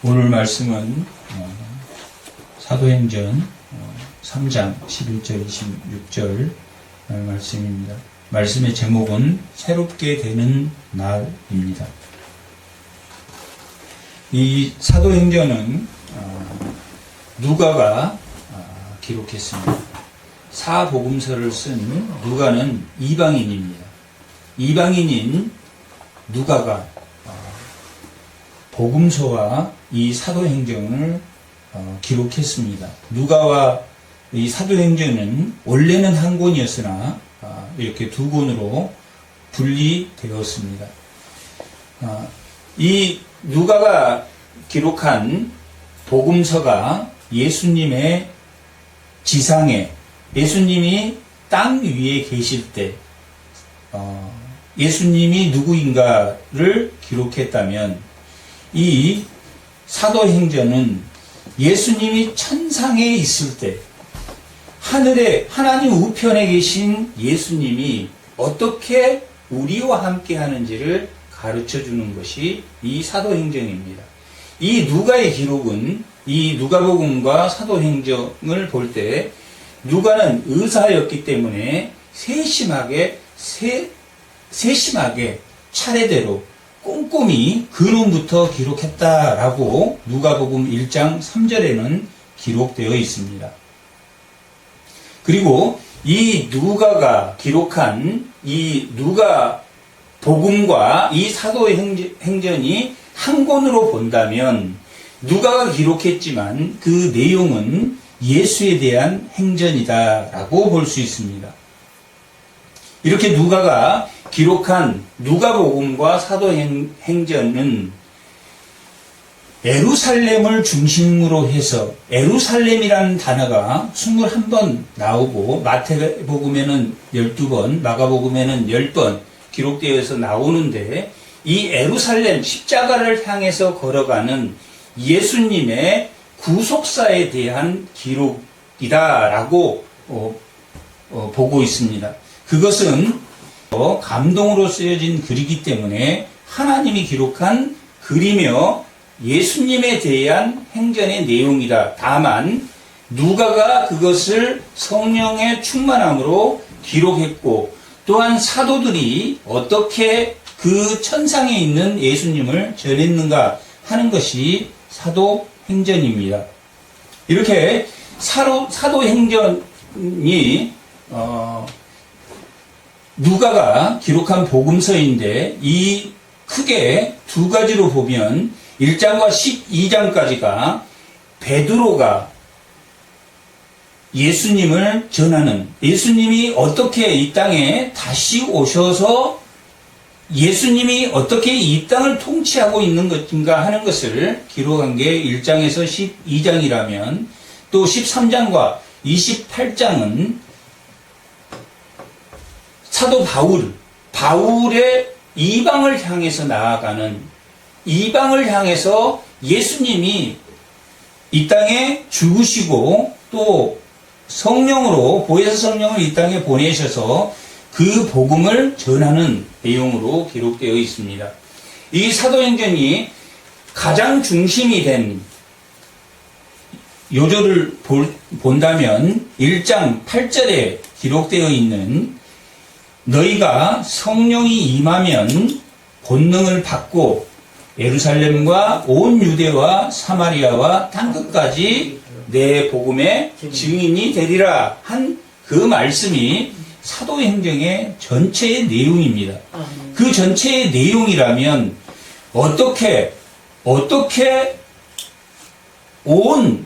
오늘 말씀은 사도행전 3장 11절 26절 말씀입니다. 말씀의 제목은 새롭게 되는 날입니다. 이 사도행전은 누가가 기록했습니다. 사복음서를 쓴 누가는 이방인입니다. 이방인인 누가가 복음서와 이 사도행전을 기록했습니다. 누가와 이 사도행전은 원래는 한 권이었으나 이렇게 두 권으로 분리되었습니다. 이 누가가 기록한 복음서가 예수님의 지상에, 예수님이 땅 위에 계실 때 예수님이 누구인가를 기록했다면, 이 사도행전은 예수님이 천상에 있을 때 하늘에 하나님 우편에 계신 예수님이 어떻게 우리와 함께 하는지를 가르쳐 주는 것이 이 사도행전입니다. 이 누가의 기록은, 이 누가복음과 사도행전을 볼 때 누가는 의사였기 때문에 세심하게 차례대로 꼼꼼히 근원부터 기록했다라고 누가복음 1장 3절에는 기록되어 있습니다. 그리고 이 누가가 기록한 이 누가복음과 이 사도행전이 한 권으로 본다면, 누가가 기록했지만 그 내용은 예수에 대한 행전이다라고 볼 수 있습니다. 이렇게 누가가 기록한 누가복음과 사도행전은 예루살렘을 중심으로 해서, 예루살렘이라는 단어가 21번 나오고, 마태복음에는 12번, 마가복음에는 10번 기록되어서 나오는데, 이 예루살렘 십자가를 향해서 걸어가는 예수님의 구속사에 대한 기록이다라고 보고 있습니다. 그것은 감동으로 쓰여진 글이기 때문에 하나님이 기록한 글이며 예수님에 대한 행전의 내용이다. 다만 누가가 그것을 성령의 충만함으로 기록했고, 또한 사도들이 어떻게 그 천상에 있는 예수님을 전했는가 하는 것이 사도행전입니다. 이렇게 사도행전이 누가가 기록한 복음서인데, 이 크게 두 가지로 보면 1장과 12장까지가 베드로가 예수님을 전하는, 예수님이 어떻게 이 땅에 다시 오셔서 예수님이 어떻게 이 땅을 통치하고 있는 것인가 하는 것을 기록한 게 1장에서 12장이라면, 또 13장과 28장은 사도 바울의 이방을 향해서 나아가는, 이방을 향해서 예수님이 이 땅에 죽으시고 또 성령으로, 보혜사 성령을 이 땅에 보내셔서 그 복음을 전하는 내용으로 기록되어 있습니다. 이 사도행전이 가장 중심이 된 요절을 본다면 1장 8절에 기록되어 있는, 너희가 성령이 임하면 권능을 받고 예루살렘과 온 유대와 사마리아와 땅끝까지 내 복음의 증인이 되리라 한 그 말씀이 사도행전의 전체의 내용입니다. 그 전체의 내용이라면 어떻게 온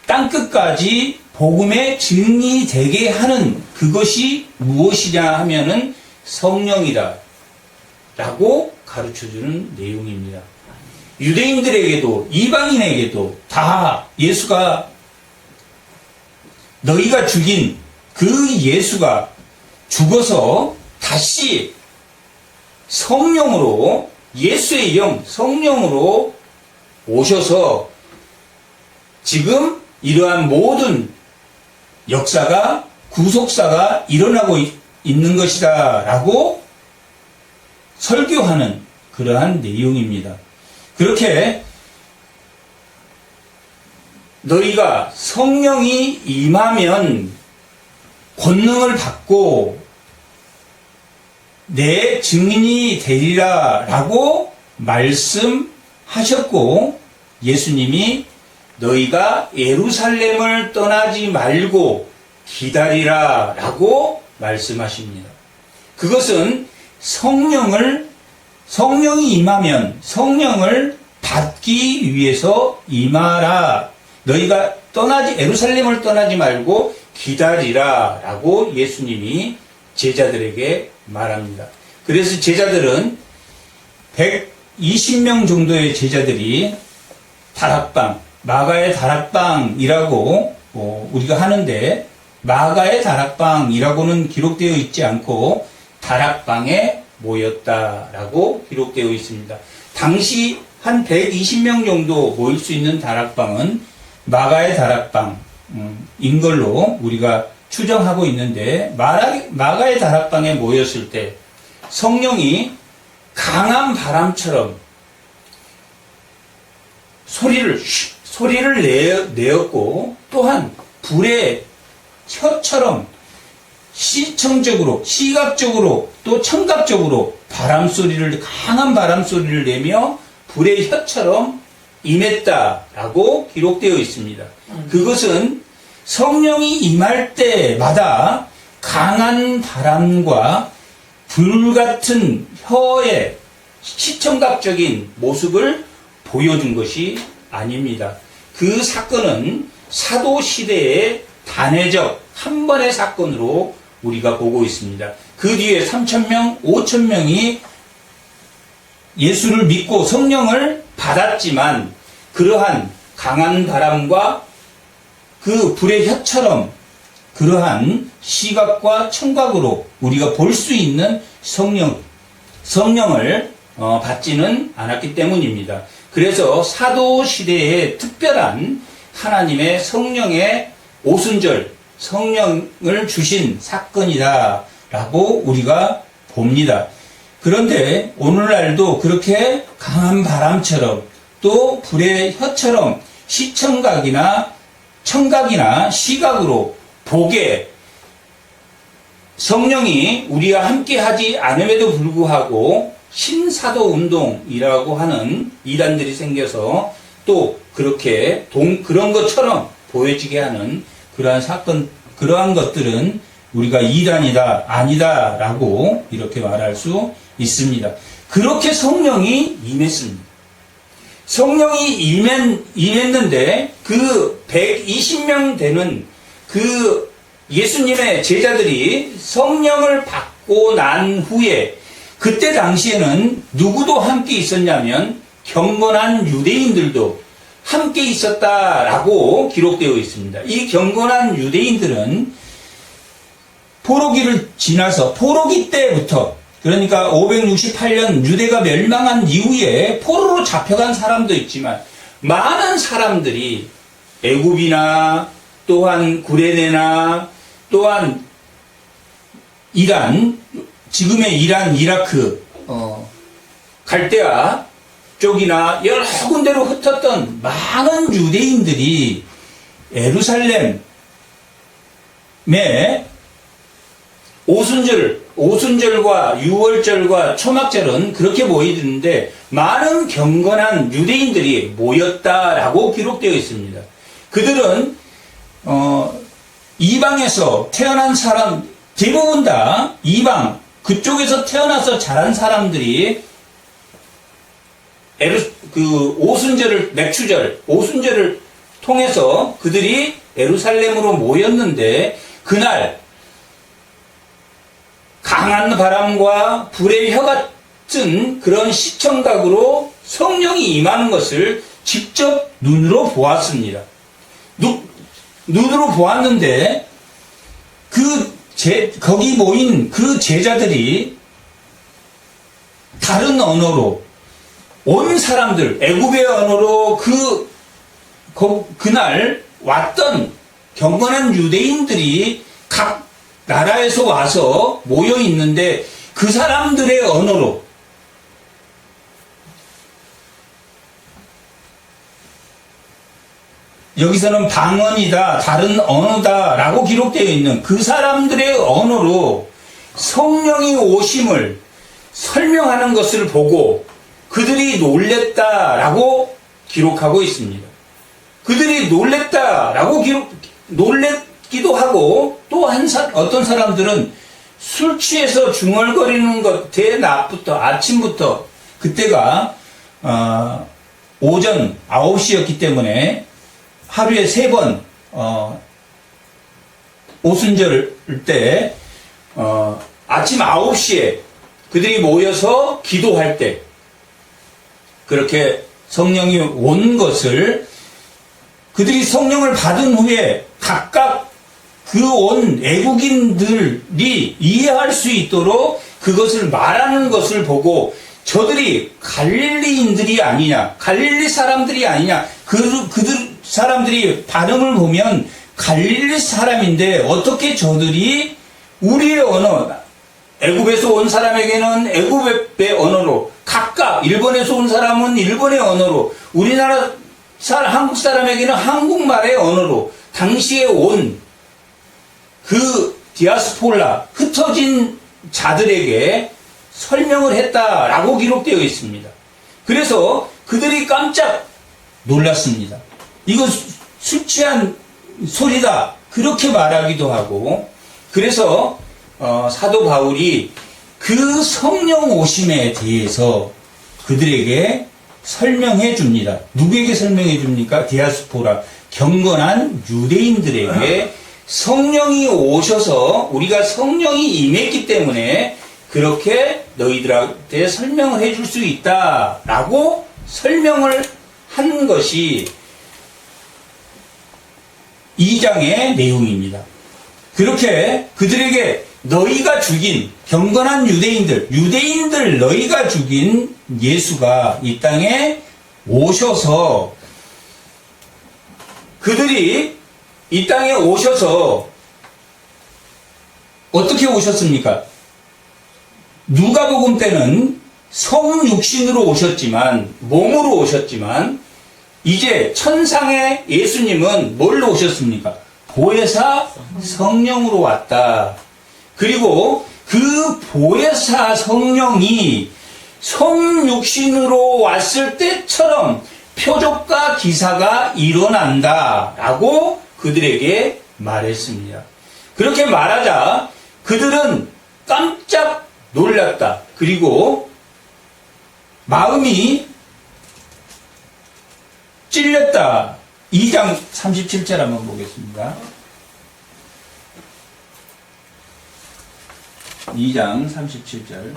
땅끝까지 복음의 증인이 되게 하는 그것이 무엇이냐 하면은 성령이다 라고 가르쳐주는 내용입니다. 유대인들에게도 이방인에게도 다 예수가, 너희가 죽인 그 예수가 죽어서 다시 성령으로, 예수의 영 성령으로 오셔서 지금 이러한 모든 역사가, 구속사가 일어나고 있는 것이다 라고 설교하는 그러한 내용입니다. 그렇게 너희가 성령이 임하면 권능을 받고 내 증인이 되리라 라고 말씀하셨고, 예수님이 너희가 예루살렘을 떠나지 말고 기다리라 라고 말씀하십니다. 그것은 성령이 임하면 성령을 받기 위해서 임하라. 너희가 예루살렘을 떠나지 말고 기다리라 라고 예수님이 제자들에게 말합니다. 그래서 제자들은 120명 정도의 제자들이 다락방, 마가의 다락방이라고 우리가 하는데, 마가의 다락방이라고는 기록되어 있지 않고 다락방에 모였다라고 기록되어 있습니다. 당시 한 120명 정도 모일 수 있는 다락방은 마가의 다락방인 걸로 우리가 추정하고 있는데, 마가의 다락방에 모였을 때 성령이 강한 바람처럼 소리를 내었고, 또한 불의 혀처럼 시각적으로 또 청각적으로 강한 바람 소리를 내며 불의 혀처럼 임했다라고 기록되어 있습니다. 그것은 성령이 임할 때마다 강한 바람과 불같은 혀의 시청각적인 모습을 보여준 것이 아닙니다. 그 사건은 사도시대의 단회적 한 번의 사건으로 우리가 보고 있습니다. 그 뒤에 3,000명, 5,000명이 예수를 믿고 성령을 받았지만, 그러한 강한 바람과 그 불의 혀처럼 그러한 시각과 청각으로 우리가 볼 수 있는 성령을 받지는 않았기 때문입니다. 그래서 사도시대에 특별한 하나님의 성령의 오순절, 성령을 주신 사건이다 라고 우리가 봅니다. 그런데 오늘날도 그렇게 강한 바람처럼 또 불의 혀처럼 시청각이나 청각이나 시각으로 보게 성령이 우리와 함께 하지 않음에도 불구하고 신사도 운동이라고 하는 이단들이 생겨서 또 그렇게 그런 것처럼 보여지게 하는 그러한 것들은 우리가 이단이다, 아니다 라고 이렇게 말할 수 있습니다. 그렇게 성령이 임했습니다. 성령이 임했는데 그 120명 되는 그 예수님의 제자들이 성령을 받고 난 후에, 그때 당시에는 누구도 함께 있었냐면 경건한 유대인들도 함께 있었다라고 기록되어 있습니다. 이 경건한 유대인들은 포로기를 지나서 포로기 때부터, 그러니까 568년 유대가 멸망한 이후에 포로로 잡혀간 사람도 있지만, 많은 사람들이 애굽이나 또한 구레네나 또한 이란, 지금의 이란, 이라크, 갈대아 쪽이나 여러 군데로 흩었던 많은 유대인들이 예루살렘에 오순절과 유월절과 초막절은 그렇게 모이는데 많은 경건한 유대인들이 모였다라고 기록되어 있습니다. 그들은 이방에서 태어난 사람, 대부분 다 이방, 그쪽에서 태어나서 자란 사람들이 오순절을 통해서 그들이 예루살렘으로 모였는데, 그날 강한 바람과 불의 혀 같은 그런 시청각으로 성령이 임하는 것을 직접 눈으로 보았습니다. 눈으로 보았는데 거기 모인 그 제자들이 다른 언어로, 온 사람들, 애굽의 언어로 그날 왔던 경건한 유대인들이 각 나라에서 와서 모여 있는데, 그 사람들의 언어로 여기서는 방언이다, 다른 언어다라고 기록되어 있는 그 사람들의 언어로 성령이 오심을 설명하는 것을 보고 그들이 놀랬다라고 기록하고 있습니다. 그들이 놀랬다라고 놀랬기도 하고 또 어떤 사람들은 술 취해서 중얼거리는 것 대낮부터 아침부터 그때가 오전 9시였기 때문에 하루에 3번 오순절 때 아침 9시에 그들이 모여서 기도할 때 그렇게 성령이 온 것을 그들이 성령을 받은 후에 각각 그 온 애국인들이 이해할 수 있도록 그것을 말하는 것을 보고 저들이 갈릴리인들이 아니냐, 갈릴리 사람들이 아니냐, 그들 사람들이 발음을 보면 갈릴리 사람인데 어떻게 저들이 우리의 언어, 애굽에서 온 사람에게는 애굽의 언어로, 각각 일본에서 온 사람은 일본의 언어로, 우리나라 한국 사람에게는 한국말의 언어로 당시에 온 그 디아스포라, 흩어진 자들에게 설명을 했다라고 기록되어 있습니다. 그래서 그들이 깜짝 놀랐습니다. 이거 술 취한 소리다. 그렇게 말하기도 하고, 그래서 사도 바울이 그 성령 오심에 대해서 그들에게 설명해 줍니다. 누구에게 설명해 줍니까? 디아스포라, 경건한 유대인들에게 성령이 오셔서 우리가 성령이 임했기 때문에 그렇게 너희들한테 설명을 해줄 수 있다라고 설명을 한 것이 2장의 내용입니다. 그렇게 그들에게 너희가 죽인 경건한 유대인들 너희가 죽인 예수가 이 땅에 오셔서 그들이 이 땅에 오셔서 어떻게 오셨습니까? 누가복음 때는 성육신으로 오셨지만, 몸으로 오셨지만, 이제 천상의 예수님은 뭘로 오셨습니까? 보혜사 성령으로 왔다. 그리고 그 보혜사 성령이 성육신으로 왔을 때처럼 표적과 기사가 일어난다라고 그들에게 말했습니다. 그렇게 말하자 그들은 깜짝 놀랐다. 그리고 마음이 찔렸다. 2장 37절 한번 보겠습니다. 2장 37절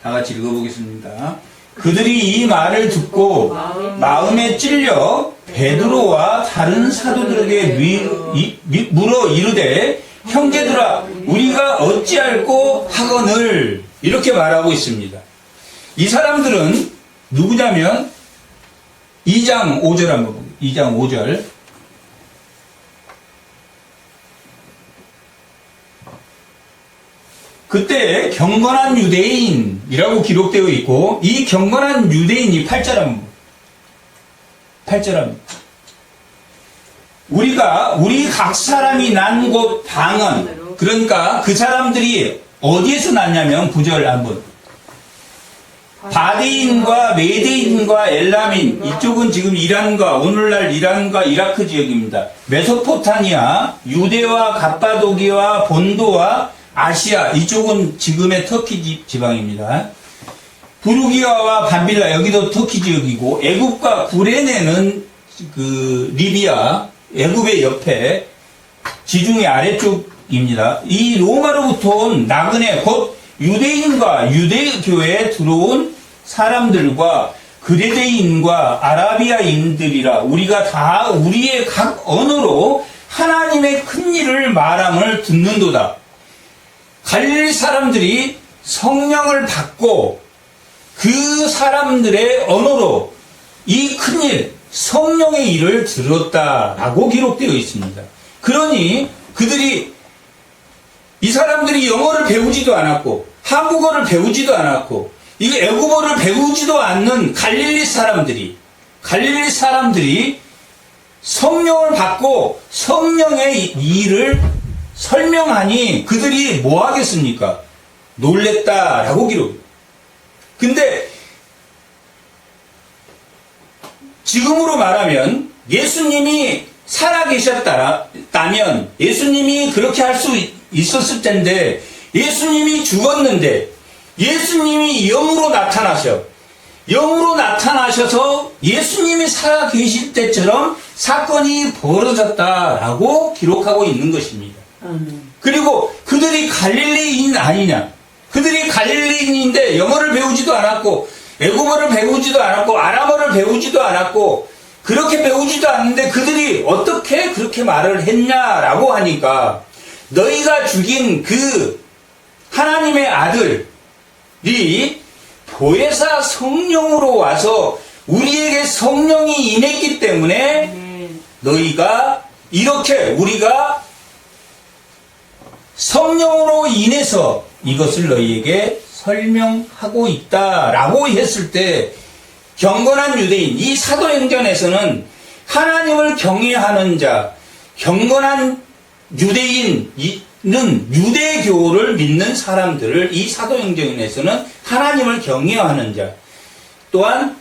다 같이 읽어보겠습니다. 그들이 이 말을 듣고 마음에 찔려 베드로와 다른 사도들에게 물어 이르되 형제들아 우리가 어찌할꼬 하거늘 이렇게 말하고 있습니다. 이 사람들은 누구냐면 2장 5절 한번 보겠습니다. 2장 5절 그때 경건한 유대인이라고 기록되어 있고 이 경건한 유대인이 8절 한번 8절 한번 우리 각 사람이 난 곳 방언 그러니까 그 사람들이 어디에서 났냐면 9절 한번 바데인과 메데인과 엘라민 이쪽은 지금 이란과 오늘날 이란과 이라크 지역입니다. 메소포타미아 유대와 갑바도기와 본도와 아시아 이쪽은 지금의 터키 지방입니다. 부르기아와 밤빌라 여기도 터키 지역이고 애굽과 구레네는 그 리비아 애굽의 옆에 지중해 아래쪽입니다. 이 로마로부터 온 나그네 곧 유대인과 유대교회에 들어온 사람들과 그레데인과 아라비아인들이라 우리가 다 우리의 각 언어로 하나님의 큰 일을 말함을 듣는도다. 갈릴리 사람들이 성령을 받고 그 사람들의 언어로 이 큰일, 성령의 일을 들었다라고 기록되어 있습니다. 그러니 그들이 이 사람들이 영어를 배우지도 않았고 한국어를 배우지도 않았고 이 애국어를 배우지도 않는 갈릴리 사람들이 갈릴리 사람들이 성령을 받고 성령의 일을 설명하니 그들이 뭐 하겠습니까? 놀랬다라고 기록. 근데 지금으로 말하면 예수님이 살아계셨다면 예수님이 그렇게 할 수 있었을 텐데 예수님이 죽었는데 예수님이 영으로 나타나셔서 예수님이 살아계실 때처럼 사건이 벌어졌다라고 기록하고 있는 것입니다. 그리고 그들이 갈릴리인 아니냐? 그들이 갈릴리인인데 영어를 배우지도 않았고 애국어를 배우지도 않았고 아람어를 배우지도 않았고 그렇게 배우지도 않는데 그들이 어떻게 그렇게 말을 했냐라고 하니까 너희가 죽인 그 하나님의 아들이 보혜사 성령으로 와서 우리에게 성령이 임했기 때문에 너희가 이렇게 우리가 성령으로 인해서 이것을 너희에게 설명하고 있다라고 했을 때 경건한 유대인, 이 사도행전에서는 하나님을 경외하는 자, 경건한 유대인은 유대교를 믿는 사람들을 이 사도행전에서는 하나님을 경외하는 자, 또한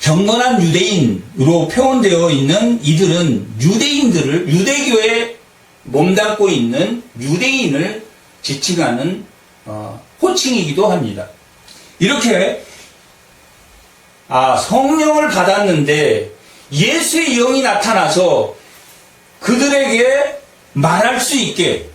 경건한 유대인으로 표현되어 있는 이들은 유대교에 몸담고 있는 유대인을 지칭하는 호칭이기도 합니다. 이렇게 성령을 받았는데 예수의 영이 나타나서 그들에게 말할 수 있게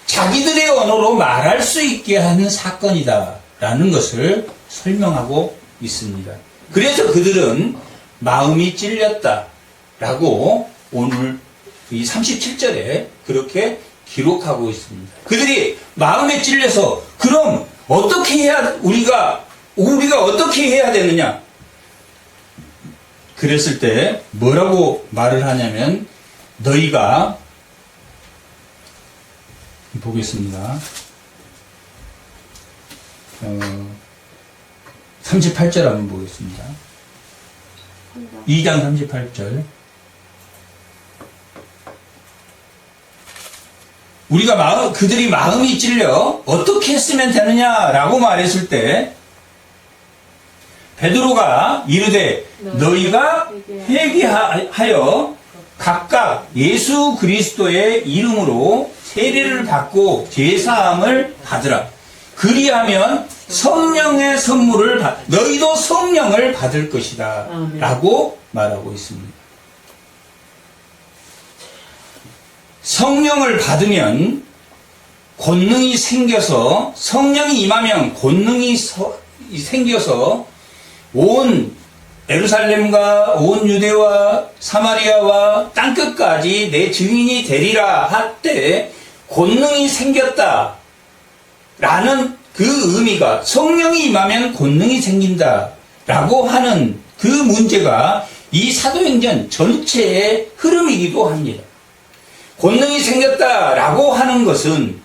자기들의 언어로 말할 수 있게 하는 사건이다라는 것을 설명하고 있습니다. 그래서 그들은 마음이 찔렸다라고 오늘 이 37절에 그렇게 기록하고 있습니다. 그들이 마음에 찔려서 그럼 어떻게 해야 우리가 어떻게 해야 되느냐? 그랬을 때 뭐라고 말을 하냐면 너희가 보겠습니다. 38절 한번 보겠습니다. 2장 38절. 그들이 마음이 찔려 어떻게 했으면 되느냐라고 말했을 때 베드로가 이르되 너희가 회개하여 각각 예수 그리스도의 이름으로 세례를 받고 제사함을 받으라. 그리하면 성령의 선물을 너희도 성령을 받을 것이다 라고 말하고 있습니다. 성령을 받으면 권능이 생겨서 성령이 임하면 권능이 생겨서 온 예루살렘과 온 유대와 사마리아와 땅끝까지 내 증인이 되리라 할 때 권능이 생겼다 라는 그 의미가 성령이 임하면 권능이 생긴다 라고 하는 그 문제가 이 사도행전 전체의 흐름이기도 합니다. 권능이 생겼다 라고 하는 것은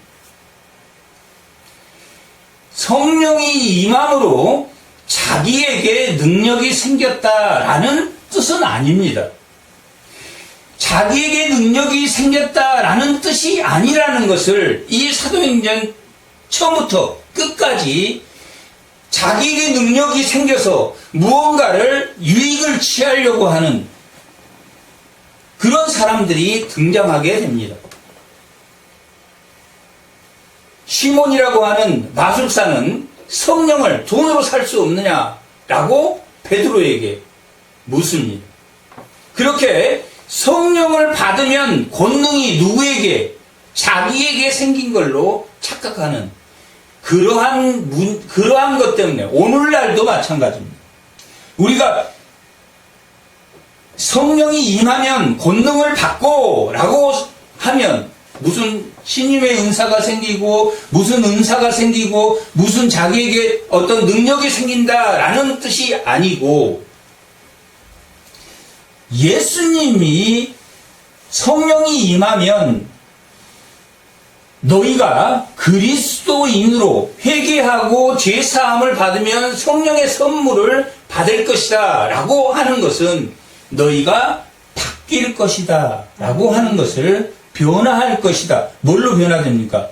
성령이 임함으로 자기에게 능력이 생겼다라는 뜻은 아닙니다. 자기에게 능력이 생겼다라는 뜻이 아니라는 것을 이 사도행전 처음부터 끝까지 자기에게 능력이 생겨서 무언가를 유익을 취하려고 하는 그런 사람들이 등장하게 됩니다. 시몬이라고 하는 마술사는 성령을 돈으로 살 수 없느냐라고 베드로에게 묻습니다. 그렇게 성령을 받으면 권능이 누구에게? 자기에게 생긴 걸로 착각하는 그러한 것 때문에 오늘날도 마찬가지입니다. 우리가 성령이 임하면 권능을 받고 라고 하면 무슨 신임의 은사가 생기고 무슨 은사가 생기고 무슨 자기에게 어떤 능력이 생긴다라는 뜻이 아니고 예수님이 성령이 임하면 너희가 그리스도인으로 회개하고 죄사함을 받으면 성령의 선물을 받을 것이다 라고 하는 것은 너희가 바뀔 것이다 라고 하는 것을 변화할 것이다. 뭘로 변화됩니까?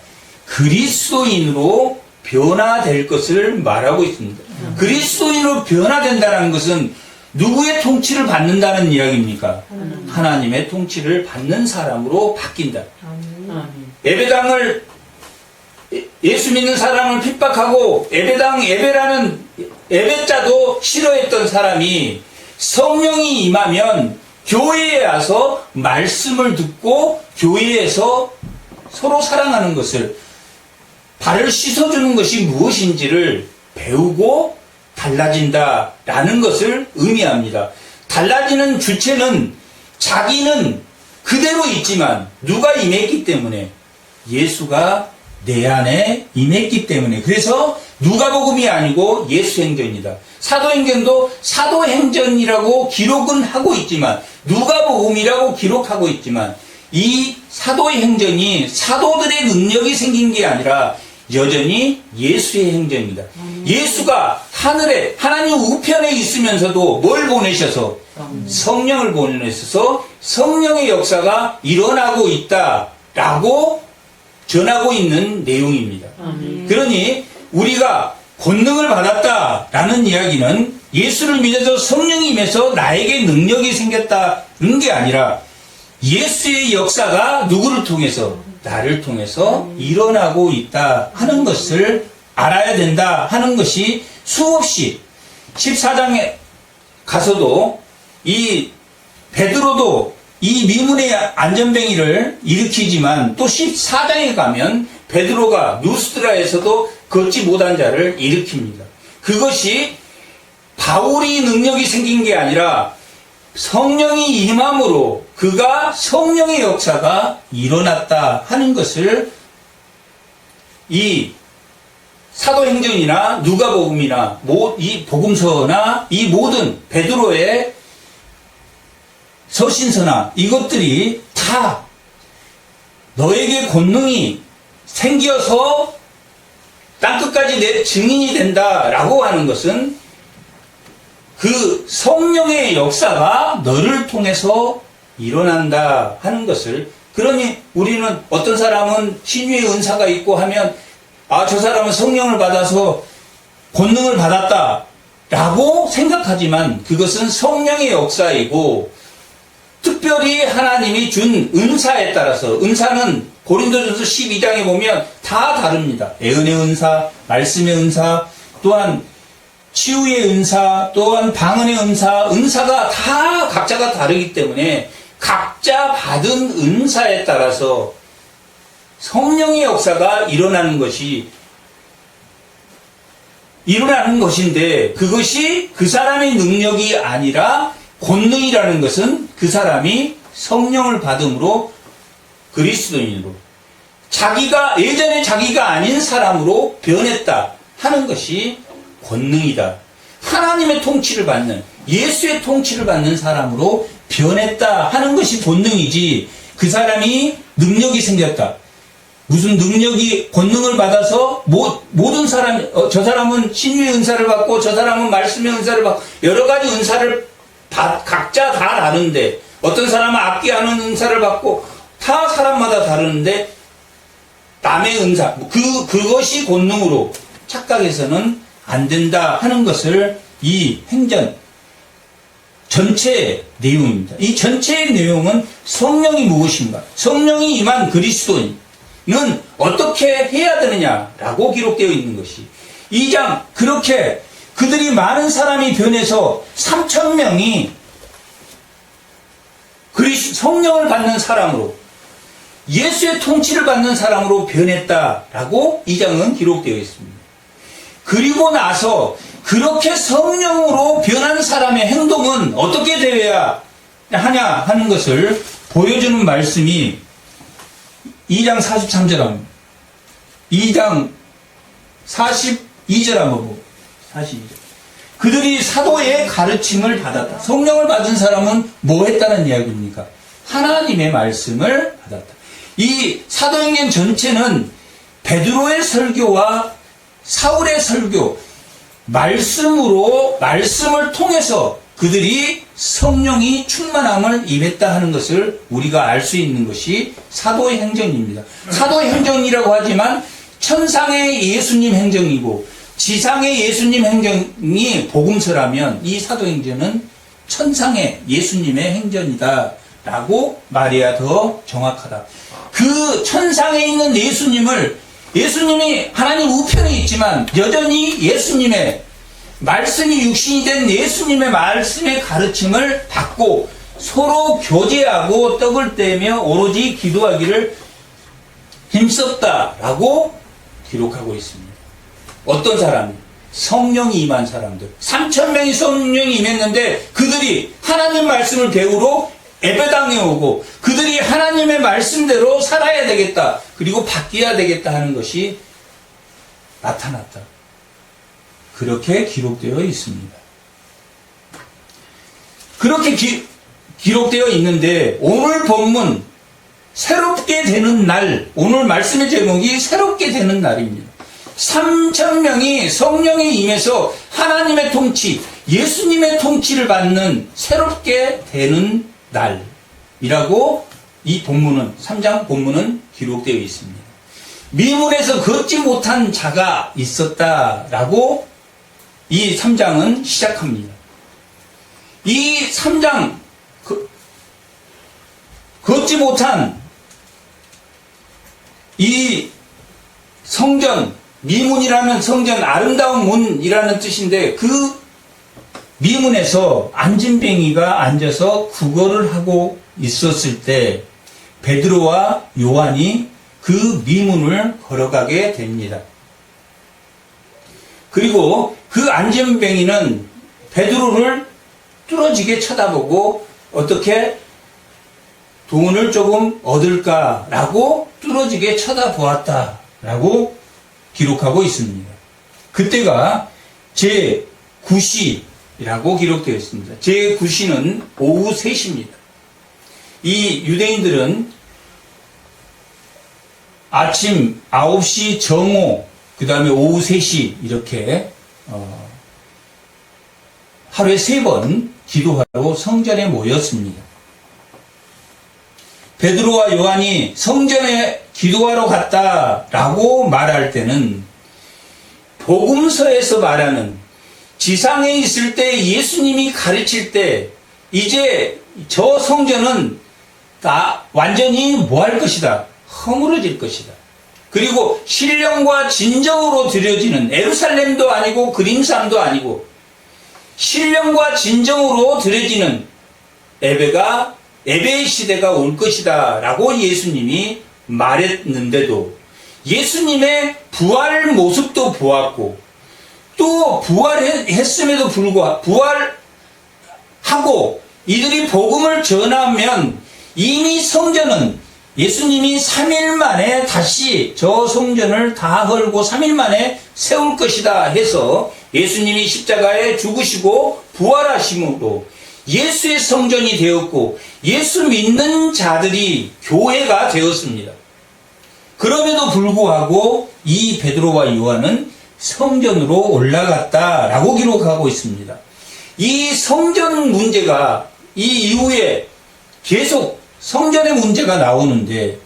그리스도인으로 변화될 것을 말하고 있습니다. 그리스도인으로 변화된다는 것은 누구의 통치를 받는다는 이야기입니까? 하나님의 통치를 받는 사람으로 바뀐다. 예배당을 예수 믿는 사람을 핍박하고 예배라는 예배자도 싫어했던 사람이 성령이 임하면 교회에 와서 말씀을 듣고 교회에서 서로 사랑하는 것을, 발을 씻어주는 것이 무엇인지를 배우고 달라진다라는 것을 의미합니다. 달라지는 주체는 자기는 그대로 있지만 누가 임했기 때문에, 예수가 내 안에 임했기 때문에. 그래서 누가복음이 아니고 예수행전이다. 사도행전도 사도행전이라고 기록은 하고 있지만, 누가복음이라고 기록하고 있지만, 이 사도행전이 사도들의 능력이 생긴 게 아니라 여전히 예수의 행전입니다. 예수가 하늘에 하나님 우편에 있으면서도 뭘 보내셔서? 성령을 보내셔서 성령의 역사가 일어나고 있다라고 전하고 있는 내용입니다. 그러니 우리가 권능을 받았다라는 이야기는 예수를 믿어서 성령이 임해서 나에게 능력이 생겼다는 게 아니라 예수의 역사가 누구를 통해서? 나를 통해서 일어나고 있다 하는 것을 알아야 된다 하는 것이 수없이 14장에 가서도 이 베드로도 이 미문의 안전뱅이를 일으키지만, 또 14장에 가면 베드로가 누스드라에서도 걷지 못한 자를 일으킵니다. 그것이 바울이 능력이 생긴 게 아니라 성령이 임함으로 그가 성령의 역사가 일어났다 하는 것을 이 사도행전이나 누가복음이나 이 복음서나 이 모든 베드로의 서신서나 이것들이 다 너에게 권능이 생겨서 땅끝까지 내 증인이 된다라고 하는 것은 그 성령의 역사가 너를 통해서 일어난다 하는 것을. 그러니 우리는 어떤 사람은 신유의 은사가 있고 하면, 저 사람은 성령을 받아서 권능을 받았다 라고 생각하지만, 그것은 성령의 역사이고 특별히 하나님이 준 은사에 따라서, 은사는 고린도전서 12장에 보면 다 다릅니다. 애은의 은사, 말씀의 은사, 또한 치유의 은사, 또한 방언의 은사, 은사가 다 각자가 다르기 때문에 각자 받은 은사에 따라서 성령의 역사가 일어나는 것인데, 그것이 그 사람의 능력이 아니라 권능이라는 것은 그 사람이 성령을 받음으로 그리스도인으로 예전에 자기가 아닌 사람으로 변했다 하는 것이 권능이다. 하나님의 통치를 받는, 예수의 통치를 받는 사람으로 변했다 하는 것이 권능이지, 그 사람이 능력이 생겼다. 무슨 능력이, 권능을 받아서 모든 사람, 저 사람은 신유의 은사를 받고 저 사람은 말씀의 은사를 받고 여러 가지 은사를 각자 다 다른데, 어떤 사람은 악기하는 은사를 받고 다 사람마다 다르는데 남의 은사, 그것이 권능으로 착각해서는 안 된다 하는 것을 이 행전 전체의 내용입니다. 이 전체의 내용은 성령이 무엇인가, 성령이 임한 그리스도인은 어떻게 해야 되느냐라고 기록되어 있는 것이 2장. 그렇게 그들이 많은 사람이 변해서 3,000명이 성령을 받는 사람으로, 예수의 통치를 받는 사람으로 변했다라고 2장은 기록되어 있습니다. 그리고 나서 그렇게 성령으로 변한 사람의 행동은 어떻게 되어야 하냐 하는 것을 보여주는 말씀이 2장 43절 합니다. 2장 42절 한번 보고, 42절. 그들이 사도의 가르침을 받았다. 성령을 받은 사람은 뭐 했다는 이야기입니까? 하나님의 말씀을 받았다. 이 사도행전 전체는 베드로의 설교와 사울의 설교, 말씀을 통해서 그들이 성령이 충만함을 입했다 하는 것을 우리가 알 수 있는 것이 사도의 행전입니다. 사도의 행전이라고 하지만 천상의 예수님 행정이고 지상의 예수님 행정이 복음서라면 이 사도행전은 천상의 예수님의 행전이다 라고 말해야 더 정확하다. 그 천상에 있는 예수님이 하나님 우편에 있지만 여전히 예수님의 말씀이 육신이 된 예수님의 말씀의 가르침을 받고 서로 교제하고 떡을 떼며 오로지 기도하기를 힘썼다라고 기록하고 있습니다. 어떤 사람이? 성령이 임한 사람들. 3,000명이 성령이 임했는데 그들이 하나님 말씀을 배우러 예배당에 오고 그들이 하나님의 말씀대로 살아야 되겠다. 그리고 바뀌어야 되겠다 하는 것이 나타났다. 그렇게 기록되어 있습니다. 그렇게 기록되어 있는데 오늘 본문 새롭게 되는 날, 오늘 말씀의 제목이 새롭게 되는 날입니다. 3,000명이 성령에 임해서 하나님의 통치, 예수님의 통치를 받는 새롭게 되는 날이라고 이 본문은 3장 본문은 기록되어 있습니다. 미문에서 걷지 못한 자가 있었다라고 이 3장은 시작합니다. 이 3장 걷지 못한 이 성전, 미문이라는 성전, 아름다운 문이라는 뜻인데 그 미문에서 안진뱅이가 앉아서 구걸을 하고 있었을 때 베드로와 요한이 그 미문을 걸어가게 됩니다. 그리고 그 안진뱅이는 베드로를 뚫어지게 쳐다보고 어떻게 돈을 조금 얻을까라고 뚫어지게 쳐다보았다라고 기록하고 있습니다. 그때가 제9시라고 기록되어 있습니다. 제9시는 오후 3시입니다. 이 유대인들은 아침 9시 정오, 그 다음에 오후 3시 이렇게 하루에 3번 기도하러 성전에 모였습니다. 베드로와 요한이 성전에 기도하러 갔다라고 말할 때는 복음서에서 말하는 지상에 있을 때 예수님이 가르칠 때 이제 저 성전은 다 완전히 뭐 할 것이다? 허물어질 것이다. 그리고 신령과 진정으로 드려지는 예루살렘도 아니고 그림산도 아니고 신령과 진정으로 드려지는 예배의 시대가 올 것이다 라고 예수님이 말했는데도 예수님의 부활 모습도 보았고 또 부활했음에도 불구하고 부활하고 이들이 복음을 전하면 이미 성전은 예수님이 3일 만에 다시 저 성전을 다 헐고 3일 만에 세울 것이다 해서 예수님이 십자가에 죽으시고 부활하심으로 예수의 성전이 되었고 예수 믿는 자들이 교회가 되었습니다. 그럼에도 불구하고 이 베드로와 요한은 성전으로 올라갔다라고 기록하고 있습니다. 이 성전 문제가 이 이후에 계속 성전의 문제가 나오는데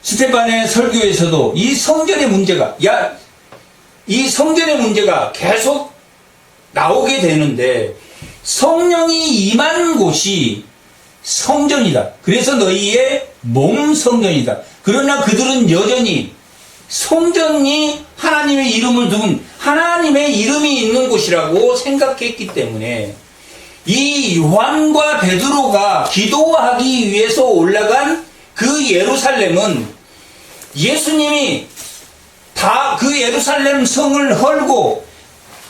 스테반의 설교에서도 이 성전의 문제가 계속 나오게 되는데 성령이 임한 곳이 성전이다. 그래서 너희의 몸 성전이다. 그러나 그들은 여전히 성전이 하나님의 이름을 둔 하나님의 이름이 있는 곳이라고 생각했기 때문에 이 요한과 베드로가 기도하기 위해서 올라간 그 예루살렘은 예수님이 다 그 예루살렘 성을 헐고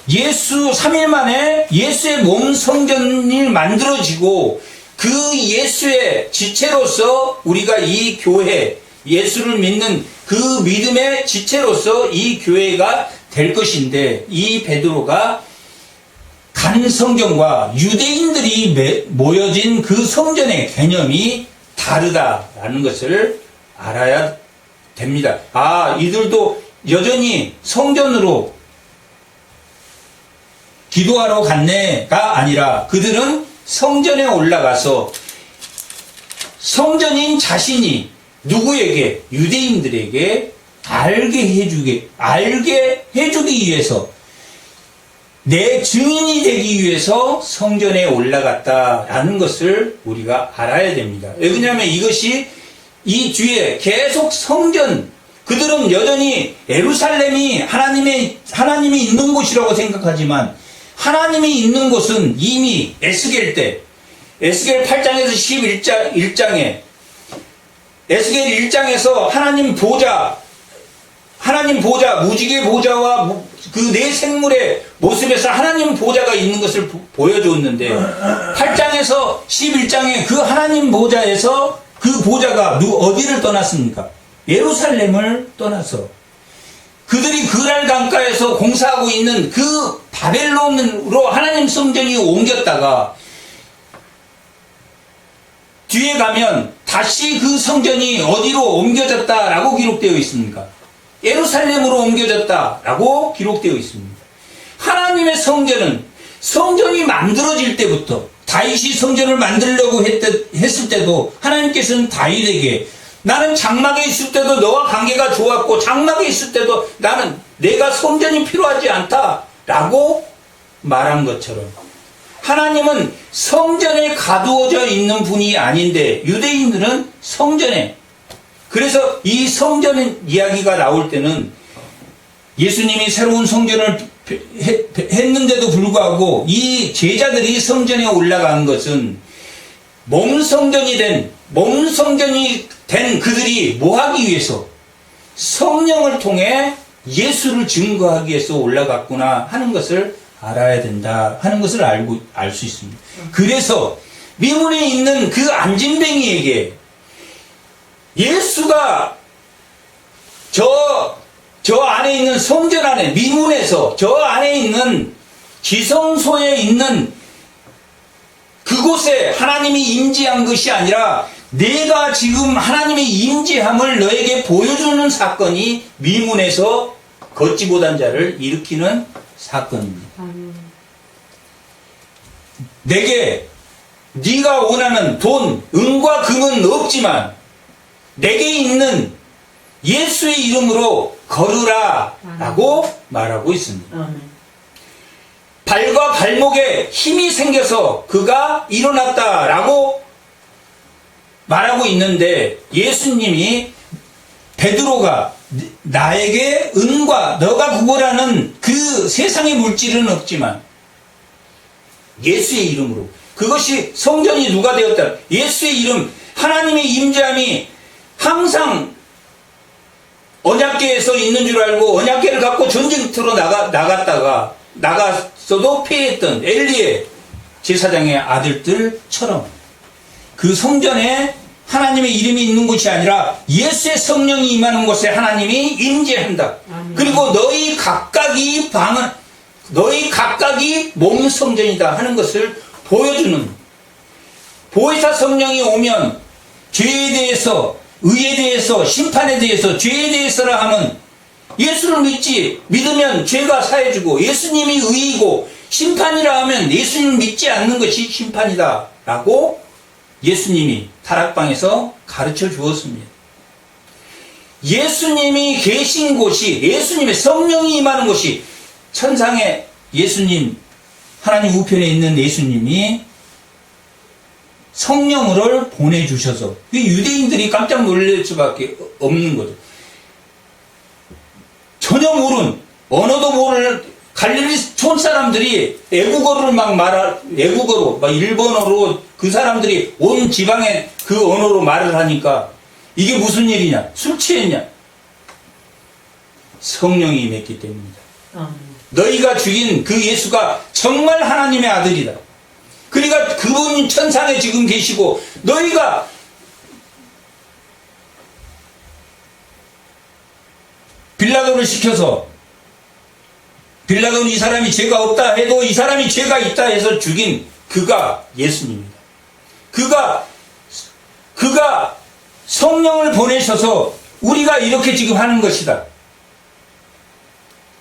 3일 만에 예수의 몸 성전이 만들어지고 그 예수의 지체로서 우리가 이 교회, 예수를 믿는 그 믿음의 지체로서 이 교회가 될 것인데 이 베드로가 간 성전과 유대인들이 모여진 그 성전의 개념이 다르다라는 것을 알아야 됩니다. 이들도 여전히 성전으로 기도하러 갔네가 아니라 그들은 성전에 올라가서 성전인 자신이 누구에게? 유대인들에게 알게 해주기 위해서, 내 증인이 되기 위해서 성전에 올라갔다라는 것을 우리가 알아야 됩니다. 왜냐하면 이것이 이 뒤에 계속 성전, 그들은 여전히 예루살렘이 하나님이 있는 곳이라고 생각하지만 하나님이 있는 곳은 이미 에스겔 8장에서 11장에 에스겔 1장에서 하나님 보좌, 무지개 보좌와 그 네 생물의 모습에서 하나님 보좌가 있는 것을 보여줬는데 8장에서 11장에 그 하나님 보좌에서 그 보좌가 어디를 떠났습니까? 예루살렘을 떠나서 그들이 그랄 강가에서 공사하고 있는 그 바벨론으로 하나님 성전이 옮겼다가 뒤에 가면 다시 그 성전이 어디로 옮겨졌다라고 기록되어 있습니까? 예루살렘으로 옮겨졌다라고 기록되어 있습니다. 하나님의 성전은 성전이 만들어질 때부터 다윗이 성전을 만들려고 했을 때도 하나님께서는 다윗에게 나는 장막에 있을 때도 너와 관계가 좋았고 장막에 있을 때도 나는 내가 성전이 필요하지 않다라고 말한 것처럼 하나님은 성전에 가두어져 있는 분이 아닌데 유대인들은 성전에, 그래서 이 성전 이야기가 나올 때는 예수님이 새로운 성전을 했는데도 불구하고 이 제자들이 성전에 올라간 것은 몸 성전이 된 그들이 뭐 하기 위해서? 성령을 통해 예수를 증거하기 위해서 올라갔구나 하는 것을 알아야 된다 하는 것을 알 수 있습니다. 그래서 미문에 있는 그 안진뱅이에게 예수가 저 안에 있는 성전 안에, 미문에서 저 안에 있는 지성소에 있는 그곳에 하나님이 임재한 것이 아니라 내가 지금 하나님의 임재함을 너에게 보여주는 사건이 미문에서 걷지 못한 자를 일으키는 사건입니다. 내게 네가 원하는 돈, 은과 금은 없지만 내게 있는 예수의 이름으로 걸으라 라고 말하고 있습니다. 발과 발목에 힘이 생겨서 그가 일어났다라고 말하고 있는데 예수님이 베드로가 나에게 은과 너가 구걸하는 그 세상의 물질은 없지만 예수의 이름으로, 그것이 성전이 누가 되었다? 예수의 이름, 하나님의 임재함이 항상 언약궤에서 있는 줄 알고 언약궤를 갖고 전쟁터로 나갔어도 패했던 엘리의 제사장의 아들들처럼 그 성전에 하나님의 이름이 있는 곳이 아니라 예수의 성령이 임하는 곳에 하나님이 임재한다. 그리고 너희 각각이 몸 성전이다 하는 것을 보여주는, 보혜사 성령이 오면 죄에 대해서, 의에 대해서, 심판에 대해서, 죄에 대해서라 하면 예수를 믿으면 죄가 사해지고 예수님이 의이고, 심판이라 하면 예수님을 믿지 않는 것이 심판이다 라고 예수님이 타락방에서 가르쳐 주었습니다. 예수님이 계신 곳이, 예수님의 성령이 임하는 곳이, 천상에 예수님, 하나님 우편에 있는 예수님이 성령을 보내주셔서 유대인들이 깜짝 놀랄 수밖에 없는 거죠. 전혀 언어도 모를 갈릴리 촌 사람들이 애국어로 일본어로 그 사람들이 온 지방에 그 언어로 말을 하니까 이게 무슨 일이냐? 술 취했냐? 성령이 임했기 때문이다. 너희가 죽인 그 예수가 정말 하나님의 아들이다. 그러니까 그분이 천상에 지금 계시고 너희가 빌라도를 시켜서 빌라도는 이 사람이 죄가 없다 해도 이 사람이 죄가 있다 해서 죽인 그가 예수님입니다. 그가 성령을 보내셔서 우리가 이렇게 지금 하는 것이다.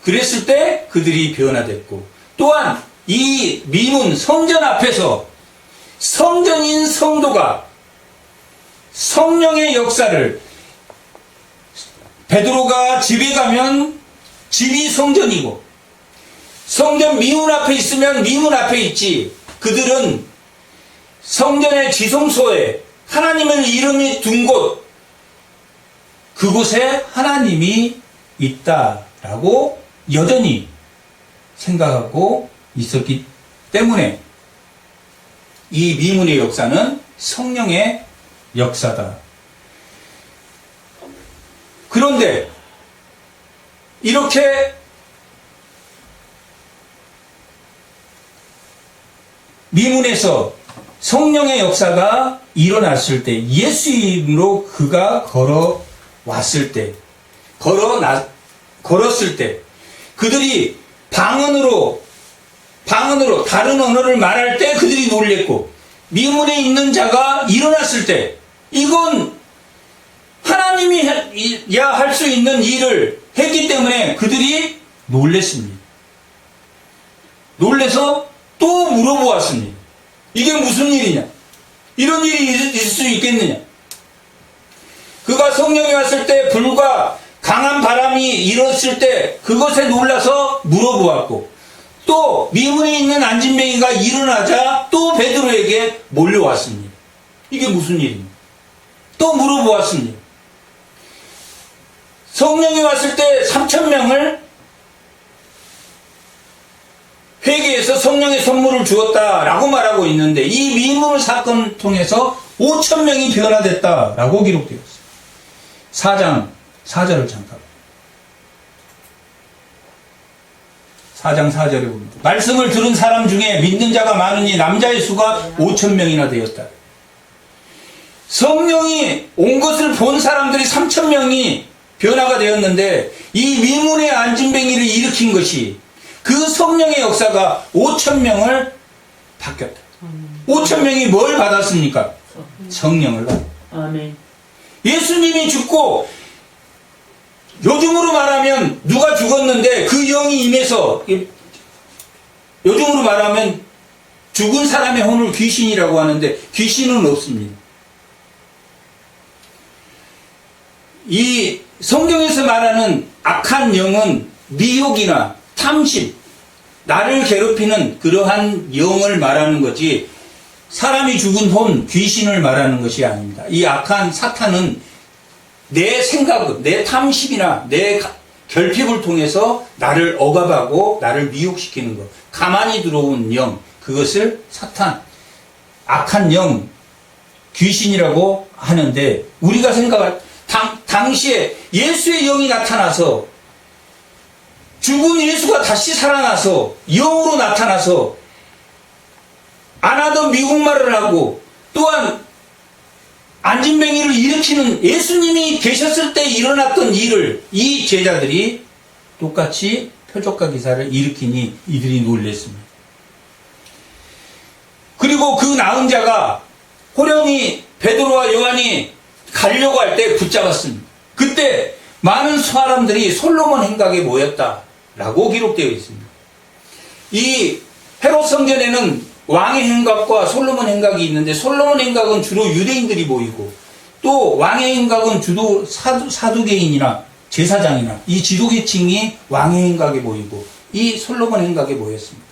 그랬을 때 그들이 변화됐고, 또한 이 미문 성전 앞에서 성전인 성도가 성령의 역사를, 베드로가 집에 가면 집이 성전이고 성전 미문 앞에 있으면 미문 앞에 있지, 그들은 성전의 지성소에 하나님의 이름이 둔 곳, 그곳에 하나님이 있다라고 여전히 생각하고 있었기 때문에 이 미문의 역사는 성령의 역사다. 그런데 이렇게 미문에서 성령의 역사가 일어났을 때, 예수 이름으로 그가 걸어왔을 때, 걸었을 때, 그들이 방언으로 다른 언어를 말할 때 그들이 놀랬고, 미문에 있는 자가 일어났을 때, 이건 하나님이 해야 할 수 있는 일을 했기 때문에 그들이 놀랬습니다. 놀래서 또 물어보았습니다. 이게 무슨 일이냐? 이런 일이 있을 수 있겠느냐? 그가 성령이 왔을 때 불과 강한 바람이 일었을 때 그것에 놀라서 물어보았고, 또 미문에 있는 안진뱅이가 일어나자 또 베드로에게 몰려왔습니다. 이게 무슨 일입니까? 또 물어보았습니다. 성령이 왔을 때 3,000명을 회개해서 성령의 선물을 주었다라고 말하고 있는데, 이 미문 사건을 통해서 5,000명이 변화됐다라고 기록되었습니다. 4장 4절을 잠깐. 4장 4절에 봅니다. 말씀을 들은 사람 중에 믿는 자가 많으니 남자의 수가 5,000명이나 되었다. 성령이 온 것을 본 사람들이 3,000명이 변화가 되었는데, 이 미문의 안진뱅이를 일으킨 것이 그 성령의 역사가 5,000명을 바뀌었다. 5,000명이 뭘 받았습니까? 성령을 받았다. 아멘. 예수님이 죽고, 요즘으로 말하면 누가 죽었는데 그 영이 임해서, 요즘으로 말하면 죽은 사람의 혼을 귀신이라고 하는데 귀신은 없습니다. 이 성경에서 말하는 악한 영은 미혹이나 탐심, 나를 괴롭히는 그러한 영을 말하는 거지, 사람이 죽은 혼, 귀신을 말하는 것이 아닙니다. 이 악한 사탄은 내 생각, 내 탐심이나 내 결핍을 통해서 나를 억압하고 나를 미혹시키는 것, 가만히 들어온 영, 그것을 사탄, 악한 영, 귀신이라고 하는데, 우리가 생각할 당시에 예수의 영이 나타나서, 죽은 예수가 다시 살아나서 영으로 나타나서 안 하던 미국말을 하고, 또한 안진뱅이를 일으키는, 예수님이 계셨을 때 일어났던 일을 이 제자들이 똑같이 표적과 기사를 일으키니 이들이 놀랬습니다. 그리고 그 나은 자가 호련히 베드로와 요한이 가려고 할 때 붙잡았습니다. 그때 많은 사람들이 솔로몬 행각에 모였다라고 기록되어 있습니다. 이 헤롯 성전에는 왕의 행각과 솔로몬 행각이 있는데, 솔로몬 행각은 주로 유대인들이 모이고, 또 왕의 행각은 주로 사두개인이나 제사장이나 이 지도계층이 왕의 행각에 모이고, 이 솔로몬 행각에 모였습니다.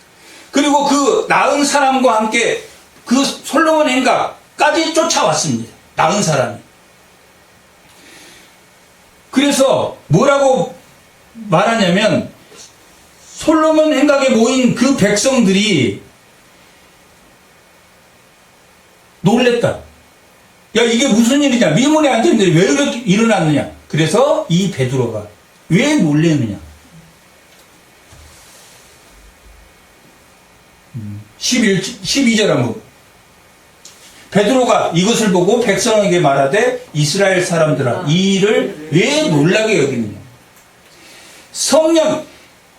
그리고 그 나은 사람과 함께 그 솔로몬 행각까지 쫓아왔습니다. 나은 사람이. 그래서 뭐라고 말하냐면, 솔로몬 행각에 모인 그 백성들이 놀랬다. 야, 이게 무슨 일이냐? 미문에 앉았는데 왜 이렇게 일어났느냐? 그래서 이 베드로가 왜 놀랬느냐? 12절 한번. 베드로가 이것을 보고 백성에게 말하되, 이스라엘 사람들아, 이 일을 왜 놀라게 여기느냐? 성령,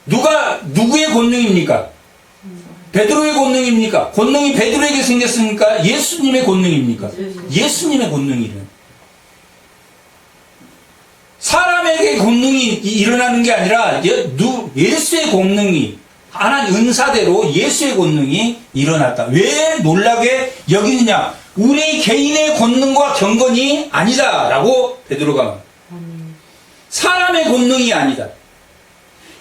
누구의 권능입니까? 베드로의 권능입니까? 권능이 베드로에게 생겼습니까? 예수님의 권능입니까? 예수님의 권능이래. 사람에게 권능이 일어나는 게 아니라 예수의 권능이 하나님 은사대로 예수의 권능이 일어났다. 왜 놀라게 여기느냐? 우리 개인의 권능과 경건이 아니다 라고 베드로가 말합니다. 사람의 권능이 아니다.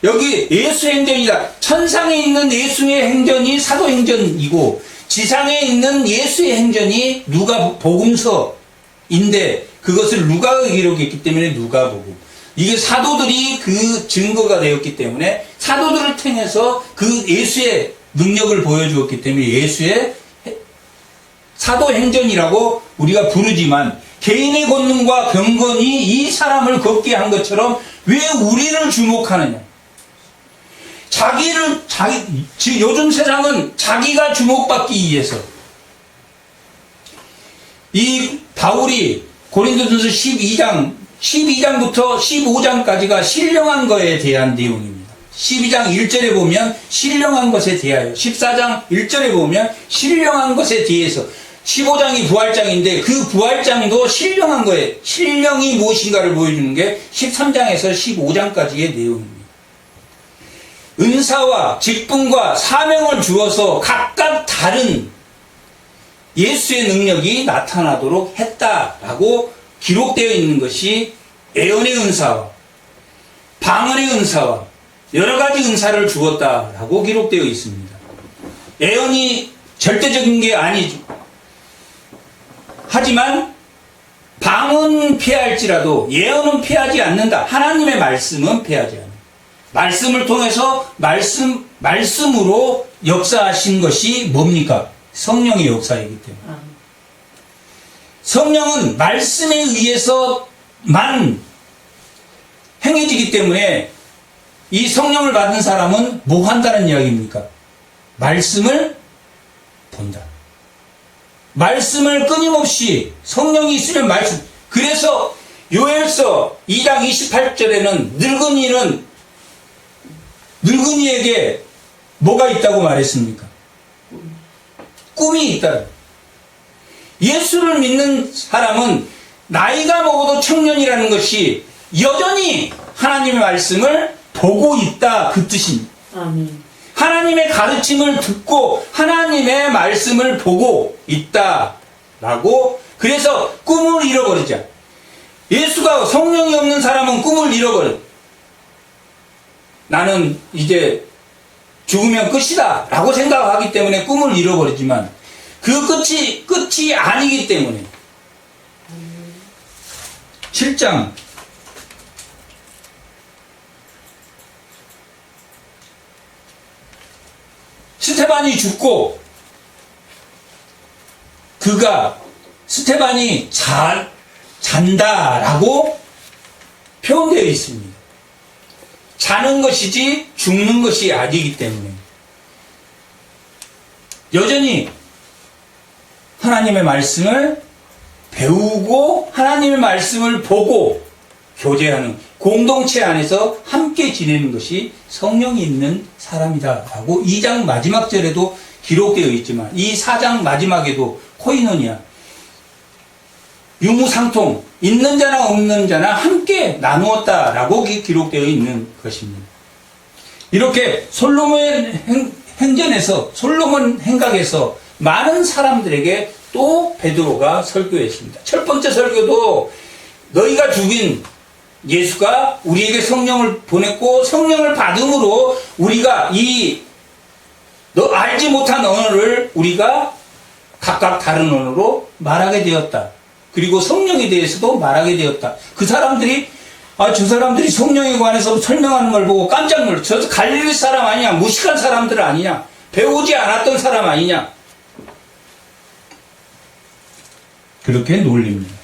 여기 예수의 행전이다. 천상에 있는 예수의 행전이 사도행전이고 지상에 있는 예수의 행전이 누가복음서인데 그것을 누가가 기록했기 때문에 누가복음. 이게 사도들이 그 증거가 되었기 때문에 사도들을 통해서 그 예수의 능력을 보여주었기 때문에 예수의 사도행전이라고 우리가 부르지만 개인의 권능과 경건이 이 사람을 걷게 한 것처럼 왜 우리를 주목하느냐? 지금 요즘 세상은 자기가 주목받기 위해서 이 바울이 고린도전서 12장부터 15장까지가 신령한 것에 대한 내용입니다. 12장 1절에 보면 신령한 것에 대하여 14장 1절에 보면 신령한 것에 대해서 15장이 부활장인데 그 부활장도 신령한 거에 신령이 무엇인가를 보여주는 게 13장에서 15장까지의 내용입니다. 은사와 직분과 사명을 주어서 각각 다른 예수의 능력이 나타나도록 했다라고 기록되어 있는 것이 예언의 은사와 방언의 은사와 여러 가지 은사를 주었다라고 기록되어 있습니다. 예언이 절대적인 게 아니죠. 하지만 방언은 피할지라도 예언은 피하지 않는다. 하나님의 말씀은 피하지 않는다. 말씀을 통해서 말씀으로 역사하신 것이 뭡니까? 성령의 역사이기 때문에. 성령은 말씀에 의해서만 행해지기 때문에 이 성령을 받은 사람은 뭐 한다는 이야기입니까? 말씀을 본다. 말씀을 끊임없이 성령이 있으면 말씀. 그래서 요엘서 2장 28절에는 늙은이에게 뭐가 있다고 말했습니까? 꿈이 있다. 예수를 믿는 사람은 나이가 먹어도 청년이라는 것이 여전히 하나님의 말씀을 보고 있다. 그 뜻입니다. 아멘. 하나님의 가르침을 듣고 하나님의 말씀을 보고 있다라고. 그래서 꿈을 잃어버리자. 예수가 성령이 없는 사람은 꿈을 잃어버려. 나는 이제 죽으면 끝이다 라고 생각하기 때문에 꿈을 잃어버리지만 그 끝이 아니기 때문에 7장 스테반이 죽고 스테반이 잔다라고 표현되어 있습니다. 자는 것이지 죽는 것이 아니기 때문에 여전히 하나님의 말씀을 배우고 하나님의 말씀을 보고 교제하는 공동체 안에서 함께 지내는 것이 성령이 있는 사람이다 라고 2장 마지막 절에도 기록되어 있지만 이 4장 마지막에도 코이노니아 유무상통 있는 자나 없는 자나 함께 나누었다라고 기록되어 있는 것입니다. 이렇게 솔로몬 행전에서 솔로몬 행각에서 많은 사람들에게 또 베드로가 설교했습니다. 첫 번째 설교도 너희가 죽인 예수가 우리에게 성령을 보냈고 성령을 받음으로 우리가 너 알지 못한 언어를 우리가 각각 다른 언어로 말하게 되었다. 그리고 성령에 대해서도 말하게 되었다. 그 사람들이 저 사람들이 성령에 관해서 설명하는 걸 보고 깜짝 놀랐어. 저 갈릴리 사람 아니냐? 무식한 사람들 아니냐? 배우지 않았던 사람 아니냐? 그렇게 놀립니다.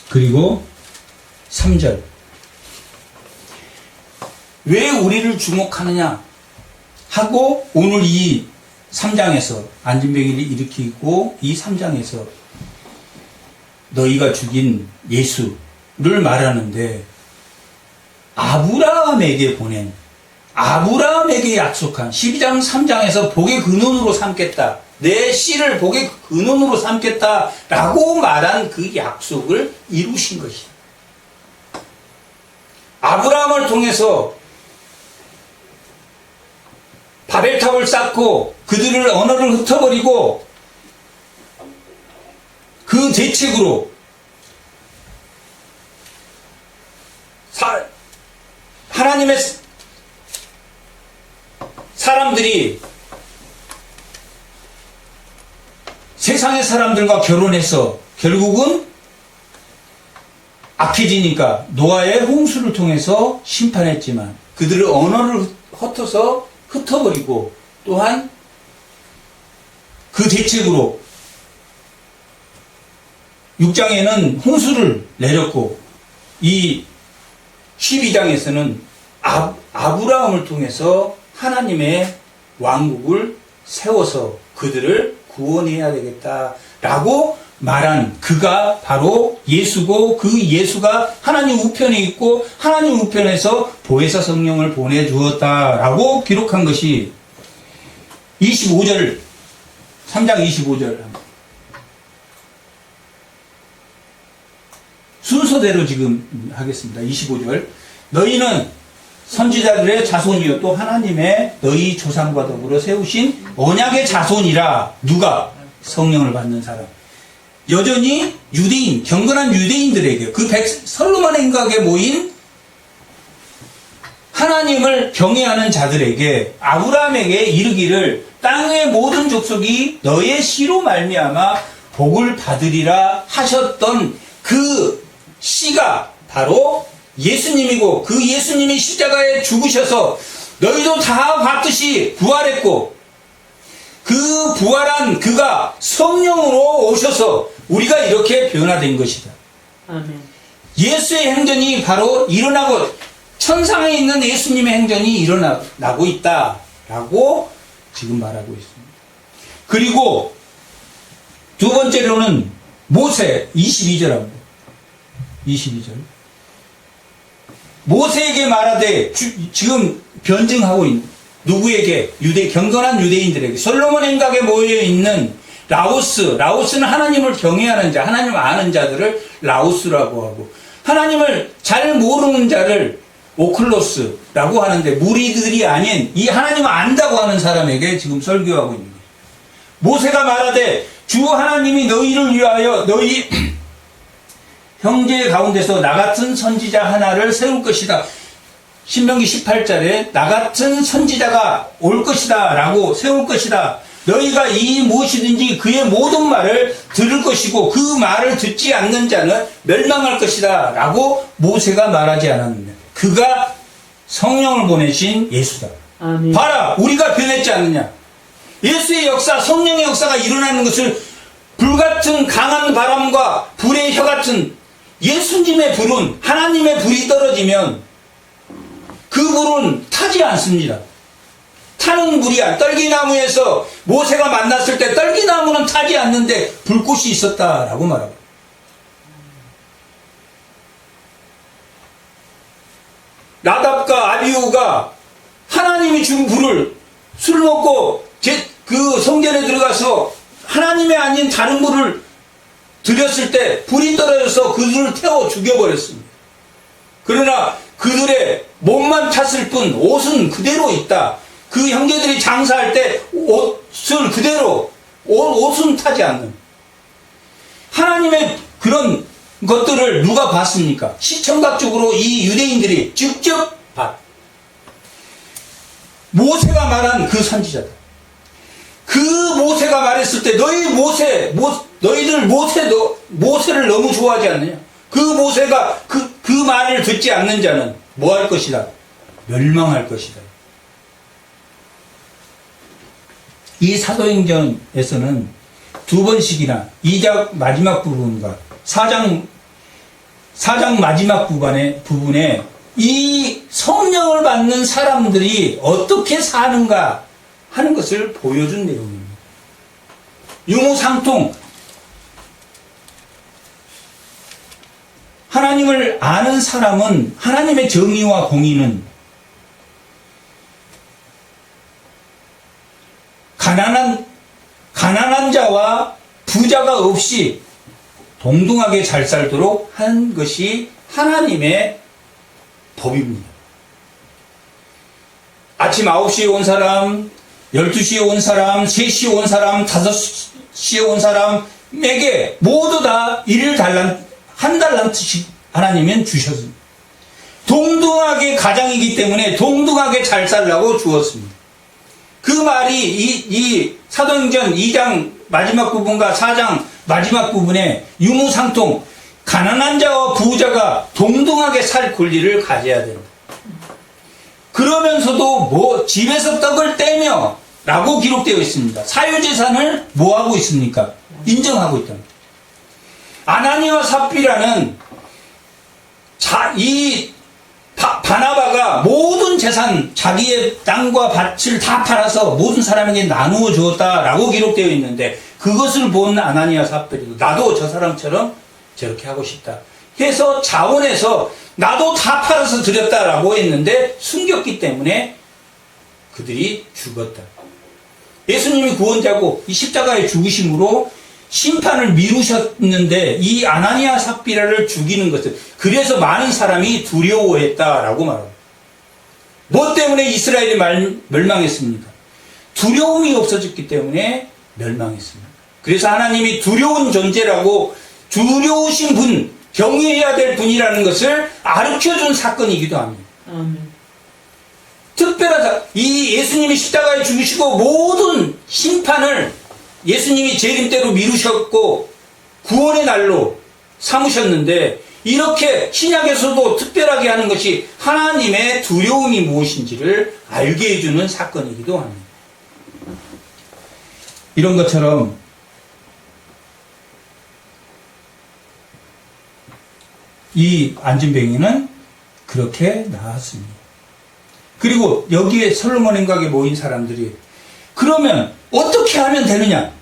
그리고 3절. 왜 우리를 주목하느냐 하고 오늘 이 3장에서 안진뱅이를 일으키고 이 3장에서 너희가 죽인 예수를 말하는데 아브라함에게 보낸 아브라함에게 약속한 12장 3장에서 복의 근원으로 삼겠다 내 씨를 복의 근원으로 삼겠다라고 말한 그 약속을 이루신 것이다. 아브라함을 통해서 바벨탑을 쌓고 그들을 언어를 흩어버리고 그 대책으로 하나님의 사람들이 세상의 사람들과 결혼해서 결국은 악해지니까 노아의 홍수를 통해서 심판했지만 그들의 언어를 흩어버리고 또한 그 대책으로 6장에는 홍수를 내렸고 이 12장에서는 아브라함을 통해서 하나님의 왕국을 세워서 그들을 구원해야 되겠다라고 말한 그가 바로 예수고 그 예수가 하나님 우편에 있고 하나님 우편에서 보혜사 성령을 보내주었다라고 기록한 것이 25절 3장 25절 순서대로 지금 하겠습니다. 25절 너희는 선지자들의 자손이요 또 하나님의 너희 조상과 더불어 세우신 언약의 자손이라. 누가? 성령을 받는 사람. 여전히 유대인, 경건한 유대인들에게 그 솔로몬 행각에 모인 하나님을 경외하는 자들에게 아브라함에게 이르기를 땅의 모든 족속이 너의 씨로 말미암아 복을 받으리라 하셨던 그 씨가 바로 예수님이고 그 예수님이 십자가에 죽으셔서 너희도 다 봤듯이 부활했고 그 부활한 그가 성령으로 오셔서 우리가 이렇게 변화된 것이다. 아멘. 예수의 행전이 바로 일어나고 천상에 있는 예수님의 행전이 일어나고 있다라고 지금 말하고 있습니다. 그리고 두 번째로는 모세 22절합니다. 22절 모세에게 말하되 지금 변증하고 있는 누구에게? 경건한 유대인들에게 솔로몬 행각에 모여있는 라오스는 하나님을 경외하는 자, 하나님을 아는 자들을 라오스라고 하고 하나님을 잘 모르는 자를 오클로스라고 하는데 무리들이 아닌 이 하나님을 안다고 하는 사람에게 지금 설교하고 있는 거예요. 모세가 말하되 주 하나님이 너희를 위하여 너희 형제 가운데서 나 같은 선지자 하나를 세울 것이다. 신명기 18절에 나 같은 선지자가 올 것이다 라고 세울 것이다. 너희가 이 무엇이든지 그의 모든 말을 들을 것이고 그 말을 듣지 않는 자는 멸망할 것이다 라고 모세가 말하지 않았느냐. 그가 성령을 보내신 예수다. 아멘. 봐라, 우리가 변했지 않느냐. 예수의 역사, 성령의 역사가 일어나는 것을 불같은 강한 바람과 불의 혀 같은 예수님의 불은, 하나님의 불이 떨어지면 그 불은 타지 않습니다. 타는 불이 떨기나무에서 모세가 만났을 때 떨기나무는 타지 않는데 불꽃이 있었다라고 말합니다. 나답과 아비후가 하나님이 준 불을 술 먹고 그 성전에 들어가서 하나님이 아닌 다른 불을 들였을 때 불이 떨어져서 그들을 태워 죽여버렸습니다. 그러나 그들의 몸만 탔을 뿐 옷은 그대로 있다. 그 형제들이 장사할 때 옷을 그대로, 옷은 타지 않는. 하나님의 그런 것들을 누가 봤습니까? 시청각적으로 이 유대인들이 직접 봤. 모세가 말한 그 선지자다. 그 모세가 말했을 때 너희들 모세를 너무 좋아하지 않느냐? 그 모세가 그 말을 듣지 않는 자는 뭐 할 것이다? 멸망할 것이다. 이 사도행전에서는 두 번씩이나 2장 마지막 부분과 4장 마지막 부분에 이 성령을 받는 사람들이 어떻게 사는가 하는 것을 보여준 내용입니다. 유무상통 하나님을 아는 사람은 하나님의 정의와 공의는 가난한 자와 부자가 없이 동등하게 잘 살도록 한 것이 하나님의 법입니다. 아침 9시에 온 사람, 12시에 온 사람, 3시에 온 사람, 5시에 온 사람에게 모두 다 한 달란트씩 하나님은 주셨습니다. 동등하게 가장이기 때문에 동등하게 잘 살라고 주었습니다. 그 말이 이 사도행전 2장 마지막 부분과 4장 마지막 부분에 유무상통 가난한 자와 부자가 동등하게 살 권리를 가져야 된다. 그러면서도 집에서 떡을 떼며 라고 기록되어 있습니다. 사유재산을 뭐하고 있습니까? 인정하고 있다. 아나니와 삽비라는 바나바가 모든 재산, 자기의 땅과 밭을 다 팔아서 모든 사람에게 나누어 주었다라고 기록되어 있는데, 그것을 본 아나니와 삽비도 나도 저 사람처럼 저렇게 하고 싶다 해서 자원해서 나도 다 팔아서 드렸다라고 했는데 숨겼기 때문에 그들이 죽었다. 예수님이 구원자고 이 십자가의 죽으심으로 심판을 미루셨는데 이 아나니아 삽비라를 죽이는 것은, 그래서 많은 사람이 두려워했다라고 말합니다. 뭐 때문에 이스라엘이 멸망했습니까? 두려움이 없어졌기 때문에 멸망했습니다. 그래서 하나님이 두려운 존재라고, 두려우신 분, 경외해야 될 분이라는 것을 가르쳐준 사건이기도 합니다. 특별하다. 이 예수님이 십자가에 죽으시고 모든 심판을 예수님이 재림대로 미루셨고 구원의 날로 삼으셨는데, 이렇게 신약에서도 특별하게 하는 것이 하나님의 두려움이 무엇인지를 알게 해주는 사건이기도 합니다. 이런 것처럼 이 안진뱅이는 그렇게 나왔습니다. 그리고 여기에 솔로몬 행각에 모인 사람들이 그러면 어떻게 하면 되느냐?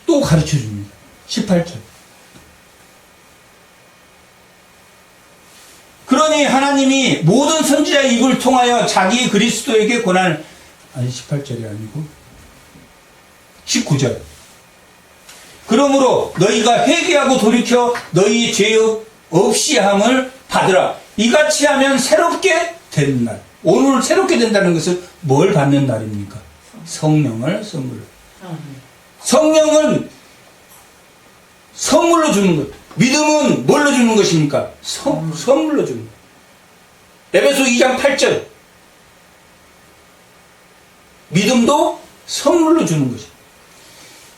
또 가르쳐 줍니다. 18절. 그러니 하나님이 모든 선지자의 입을 통하여 자기 그리스도에게 권한을, 18절이 아니고 19절. 그러므로 너희가 회개하고 돌이켜 너희 죄 없이 함을 받으라. 이같이 하면 새롭게 되는 날. 오늘 새롭게 된다는 것은 뭘 받는 날입니까? 성령을 선물로. 성령은 선물로 주는 것. 믿음은 뭘로 주는 것입니까? 선물로 주는 것. 에베소 2장 8절. 믿음도 선물로 주는 것입니다.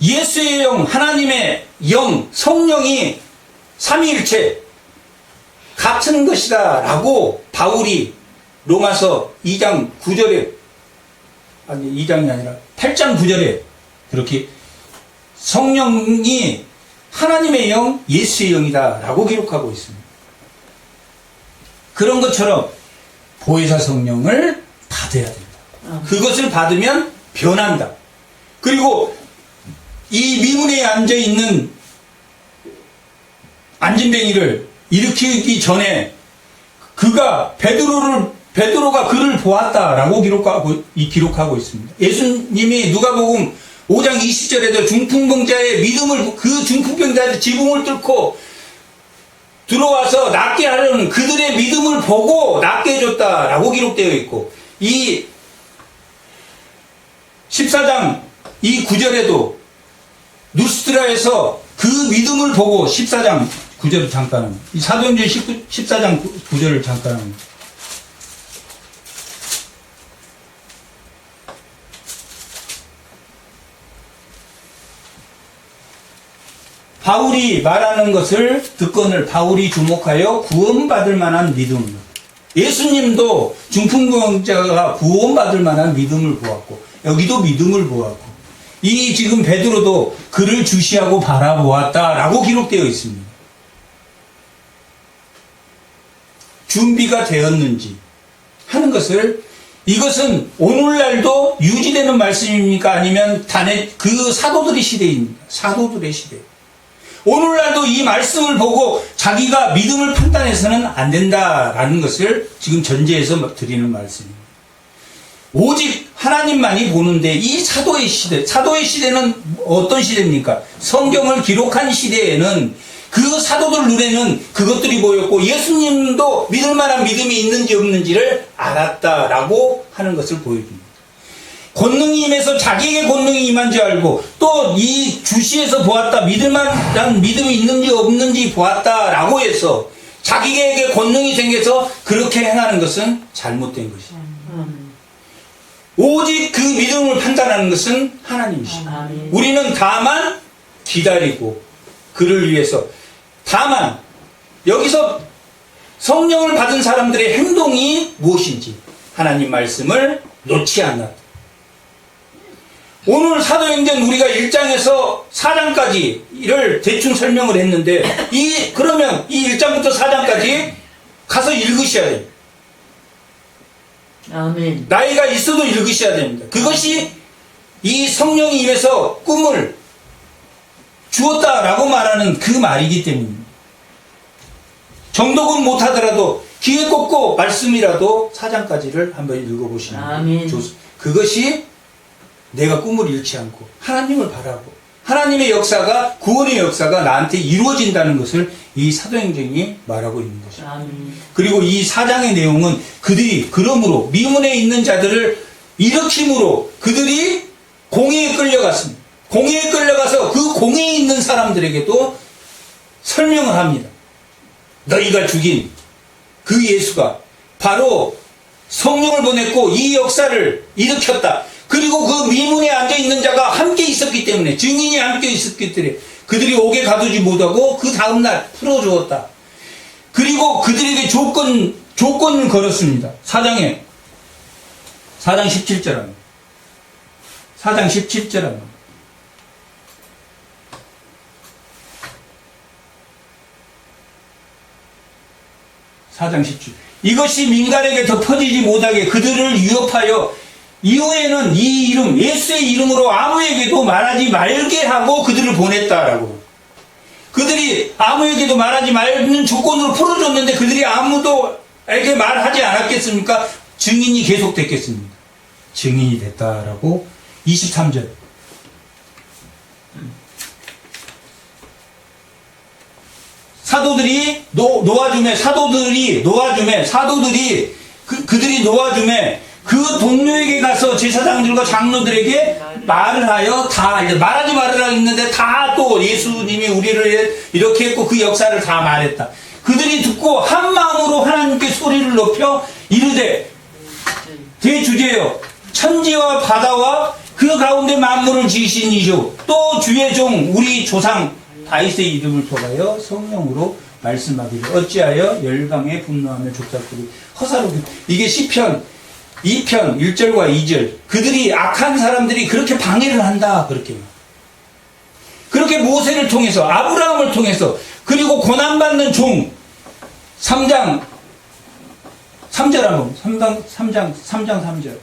예수의 영, 하나님의 영, 성령이 삼위일체 같은 것이다 라고 바울이 로마서 2장 9절에, 아니 2장이 아니라 8장 9절에 그렇게 성령이 하나님의 영, 예수의 영이다 라고 기록하고 있습니다. 그런 것처럼 보혜사 성령을 받아야 된다. 그것을 받으면 변한다. 그리고 이 미문에 앉아있는 안진뱅이를 일으키기 전에 그가 베드로가 그를 보았다라고 기록하고 있습니다. 예수님이 누가복음 5장 20절에도 중풍병자의 믿음을, 그 중풍병자의 지붕을 뚫고 들어와서 낫게 하려는 그들의 믿음을 보고 낫게 해줬다라고 기록되어 있고, 이 14장 이 9절에도 누스트라에서 그 믿음을 보고, 14장 9절을 잠깐 합니다. 이 사도행전 14장 9절을 잠깐 합니다. 바울이 말하는 것을 듣건을 바울이 주목하여 구원받을 만한 믿음. 예수님도 중풍병자가 구원받을 만한 믿음을 보았고, 여기도 믿음을 보았고, 이 지금 베드로도 그를 주시하고 바라보았다라고 기록되어 있습니다. 준비가 되었는지 하는 것을, 이것은 오늘날도 유지되는 말씀입니까? 아니면 그 사도들의 시대입니까? 사도들의 시대. 오늘날도 이 말씀을 보고 자기가 믿음을 판단해서는 안 된다라는 것을 지금 전제해서 드리는 말씀입니다. 오직 하나님만이 보는데 이 사도의 시대는 어떤 시대입니까? 성경을 기록한 시대에는 그 사도들 눈에는 그것들이 보였고 예수님도 믿을 만한 믿음이 있는지 없는지를 알았다라고 하는 것을 보여줍니다. 권능이 임해서 자기에게 권능이 임한 줄 알고 또 이 주시에서 보았다, 믿을 만한 믿음이 있는지 없는지 보았다라고 해서 자기에게 권능이 생겨서 그렇게 행하는 것은 잘못된 것이죠. 오직 그 믿음을 판단하는 것은 하나님이십니다. 우리는 다만 기다리고 그를 위해서, 다만 여기서 성령을 받은 사람들의 행동이 무엇인지 하나님 말씀을 놓지 않았다. 오늘 사도행전 우리가 1장에서 4장까지를 대충 설명을 했는데 그러면 이 1장부터 4장까지 가서 읽으셔야 돼요. 아멘. 나이가 있어도 읽으셔야 됩니다. 그것이 이 성령이 임해서 꿈을 주었다라고 말하는 그 말이기 때문입니다. 정독은 못하더라도 귀에 꽂고 말씀이라도 4장까지를 한번 읽어보시면 좋습니다. 그것이 내가 꿈을 잃지 않고 하나님을 바라고 하나님의 역사가, 구원의 역사가 나한테 이루어진다는 것을 이 사도행전이 말하고 있는 것입니다. 그리고 이 4장의 내용은 그들이 그러므로 미문에 있는 자들을 일으킴으로 그들이 공회에 끌려갔습니다. 공회에 끌려가서 그 공회에 있는 사람들에게도 설명을 합니다. 너희가 죽인 그 예수가 바로 성령을 보냈고 이 역사를 일으켰다. 그리고 그 미문에 앉아있는 자가 함께 있었기 때문에, 증인이 함께 있었기 때문에 그들이 옥에 가두지 못하고 그 다음날 풀어주었다. 그리고 그들에게 조건을 걸었습니다. 4장 17절 합니다. 4장 17절 합니다. 4장 17절. 이것이 민간에게 덮어지지 못하게 그들을 위협하여 이후에는 이 이름, 예수의 이름으로 아무에게도 말하지 말게 하고 그들을 보냈다라고. 그들이 아무에게도 말하지 말는 조건으로 풀어줬는데 그들이 아무도에게 말하지 않았겠습니까? 증인이 계속 됐겠습니다. 증인이 됐다라고. 23절. 사도들이 놓아줌에 그 동료에게 가서 제사장들과 장로들에게 말을 하여 다 말하지 말으라 했는데 다 또 예수님이 우리를 이렇게 했고 그 역사를 다 말했다. 그들이 듣고 한 마음으로 하나님께 소리를 높여 이르되 대주제여 천지와 바다와 그 가운데 만물을 지으신 이주 또 주의 종 우리 조상 다윗의 이름을 통하여 성령으로 말씀하기를 어찌하여 열방에 분노하며 족장들이 허사롭게. 이게 시편 2편 1절과 2절. 그들이 악한 사람들이 그렇게 방해를 한다. 그렇게 모세를 통해서 아브라함을 통해서 그리고 고난받는 종 3장 3절 한번 3장 3절.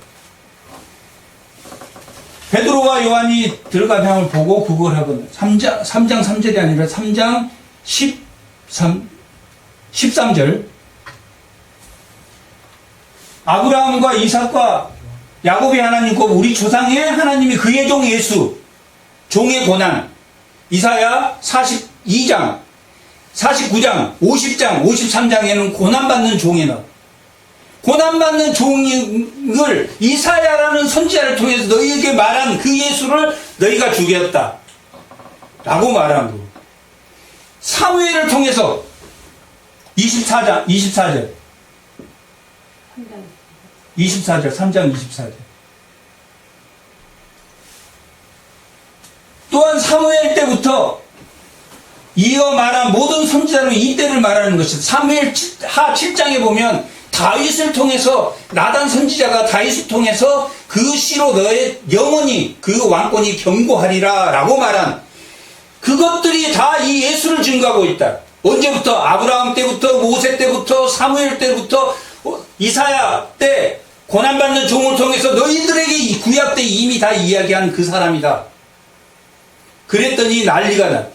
베드로와 요한이 들어간 향을 보고 그걸 하거든. 3장 3절이 아니라 3장 13절. 아브라함과 이삭과 야곱의 하나님과 우리 조상의 하나님이 그의 종 예수, 종의 고난. 이사야 42장, 49장, 50장, 53장에는 고난받는 종이 나와. 고난받는 종을 이사야라는 선지자를 통해서 너희에게 말한 그 예수를 너희가 죽였다 라고 말한 거고, 사무엘을 통해서 24절 3장 24절. 또한 사무엘 때부터 이어 말한 모든 선지자로 이때를 말하는 것이 사무엘 하 7장에 보면 다윗을 통해서 나단 선지자가 다윗을 통해서 그 씨로 너의 영원히 그 왕권이 견고하리라 라고 말한 그것들이 다 이 예수를 증거하고 있다. 언제부터? 아브라함 때부터, 모세 때부터, 사무엘 때부터, 이사야 때 고난받는 종을 통해서 너희들에게 이 구약 때 이미 다 이야기한 그 사람이다. 그랬더니 난리가 나.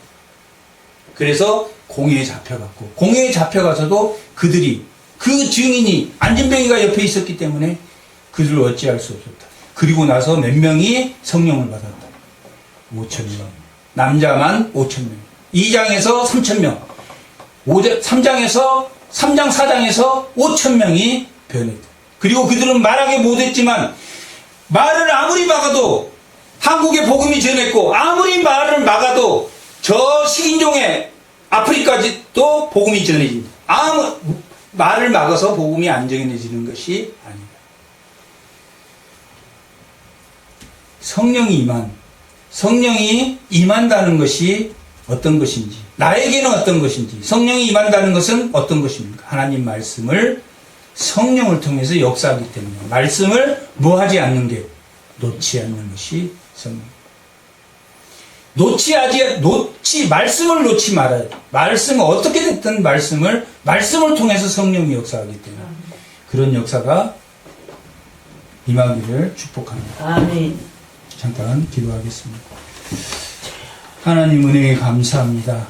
그래서 공회에 잡혀갔고, 공회에 잡혀가서도 그들이 그 증인이 안진뱅이가 옆에 있었기 때문에 그들을 어찌할 수 없었다. 그리고 나서 몇 명이 성령을 받았다. 5,000명. 남자만 5,000명. 2장에서 3,000명. 3장 4장에서 5,000명이 변했다. 그리고 그들은 말하기 못했지만 말을 아무리 막아도 한국에 복음이 전했고 아무리 말을 막아도 저 식인종의 아프리카도 복음이 전해진다. 말을 막아서 복음이 안 전해지는 것이 아니다. 성령이 임한다는 것이 어떤 것인지, 나에게는 어떤 것인지, 성령이 임한다는 것은 어떤 것입니까? 하나님 말씀을 성령을 통해서 역사하기 때문에 말씀을 뭐하지 않는 게 놓지 않는 것이 성령. 말씀을 놓지 말아야 돼. 말씀은 어떻게 됐든 말씀을 통해서 성령이 역사하기 때문에 그런 역사가 임하기를 축복합니다. 아멘. 잠깐 기도하겠습니다. 하나님 은혜에 감사합니다.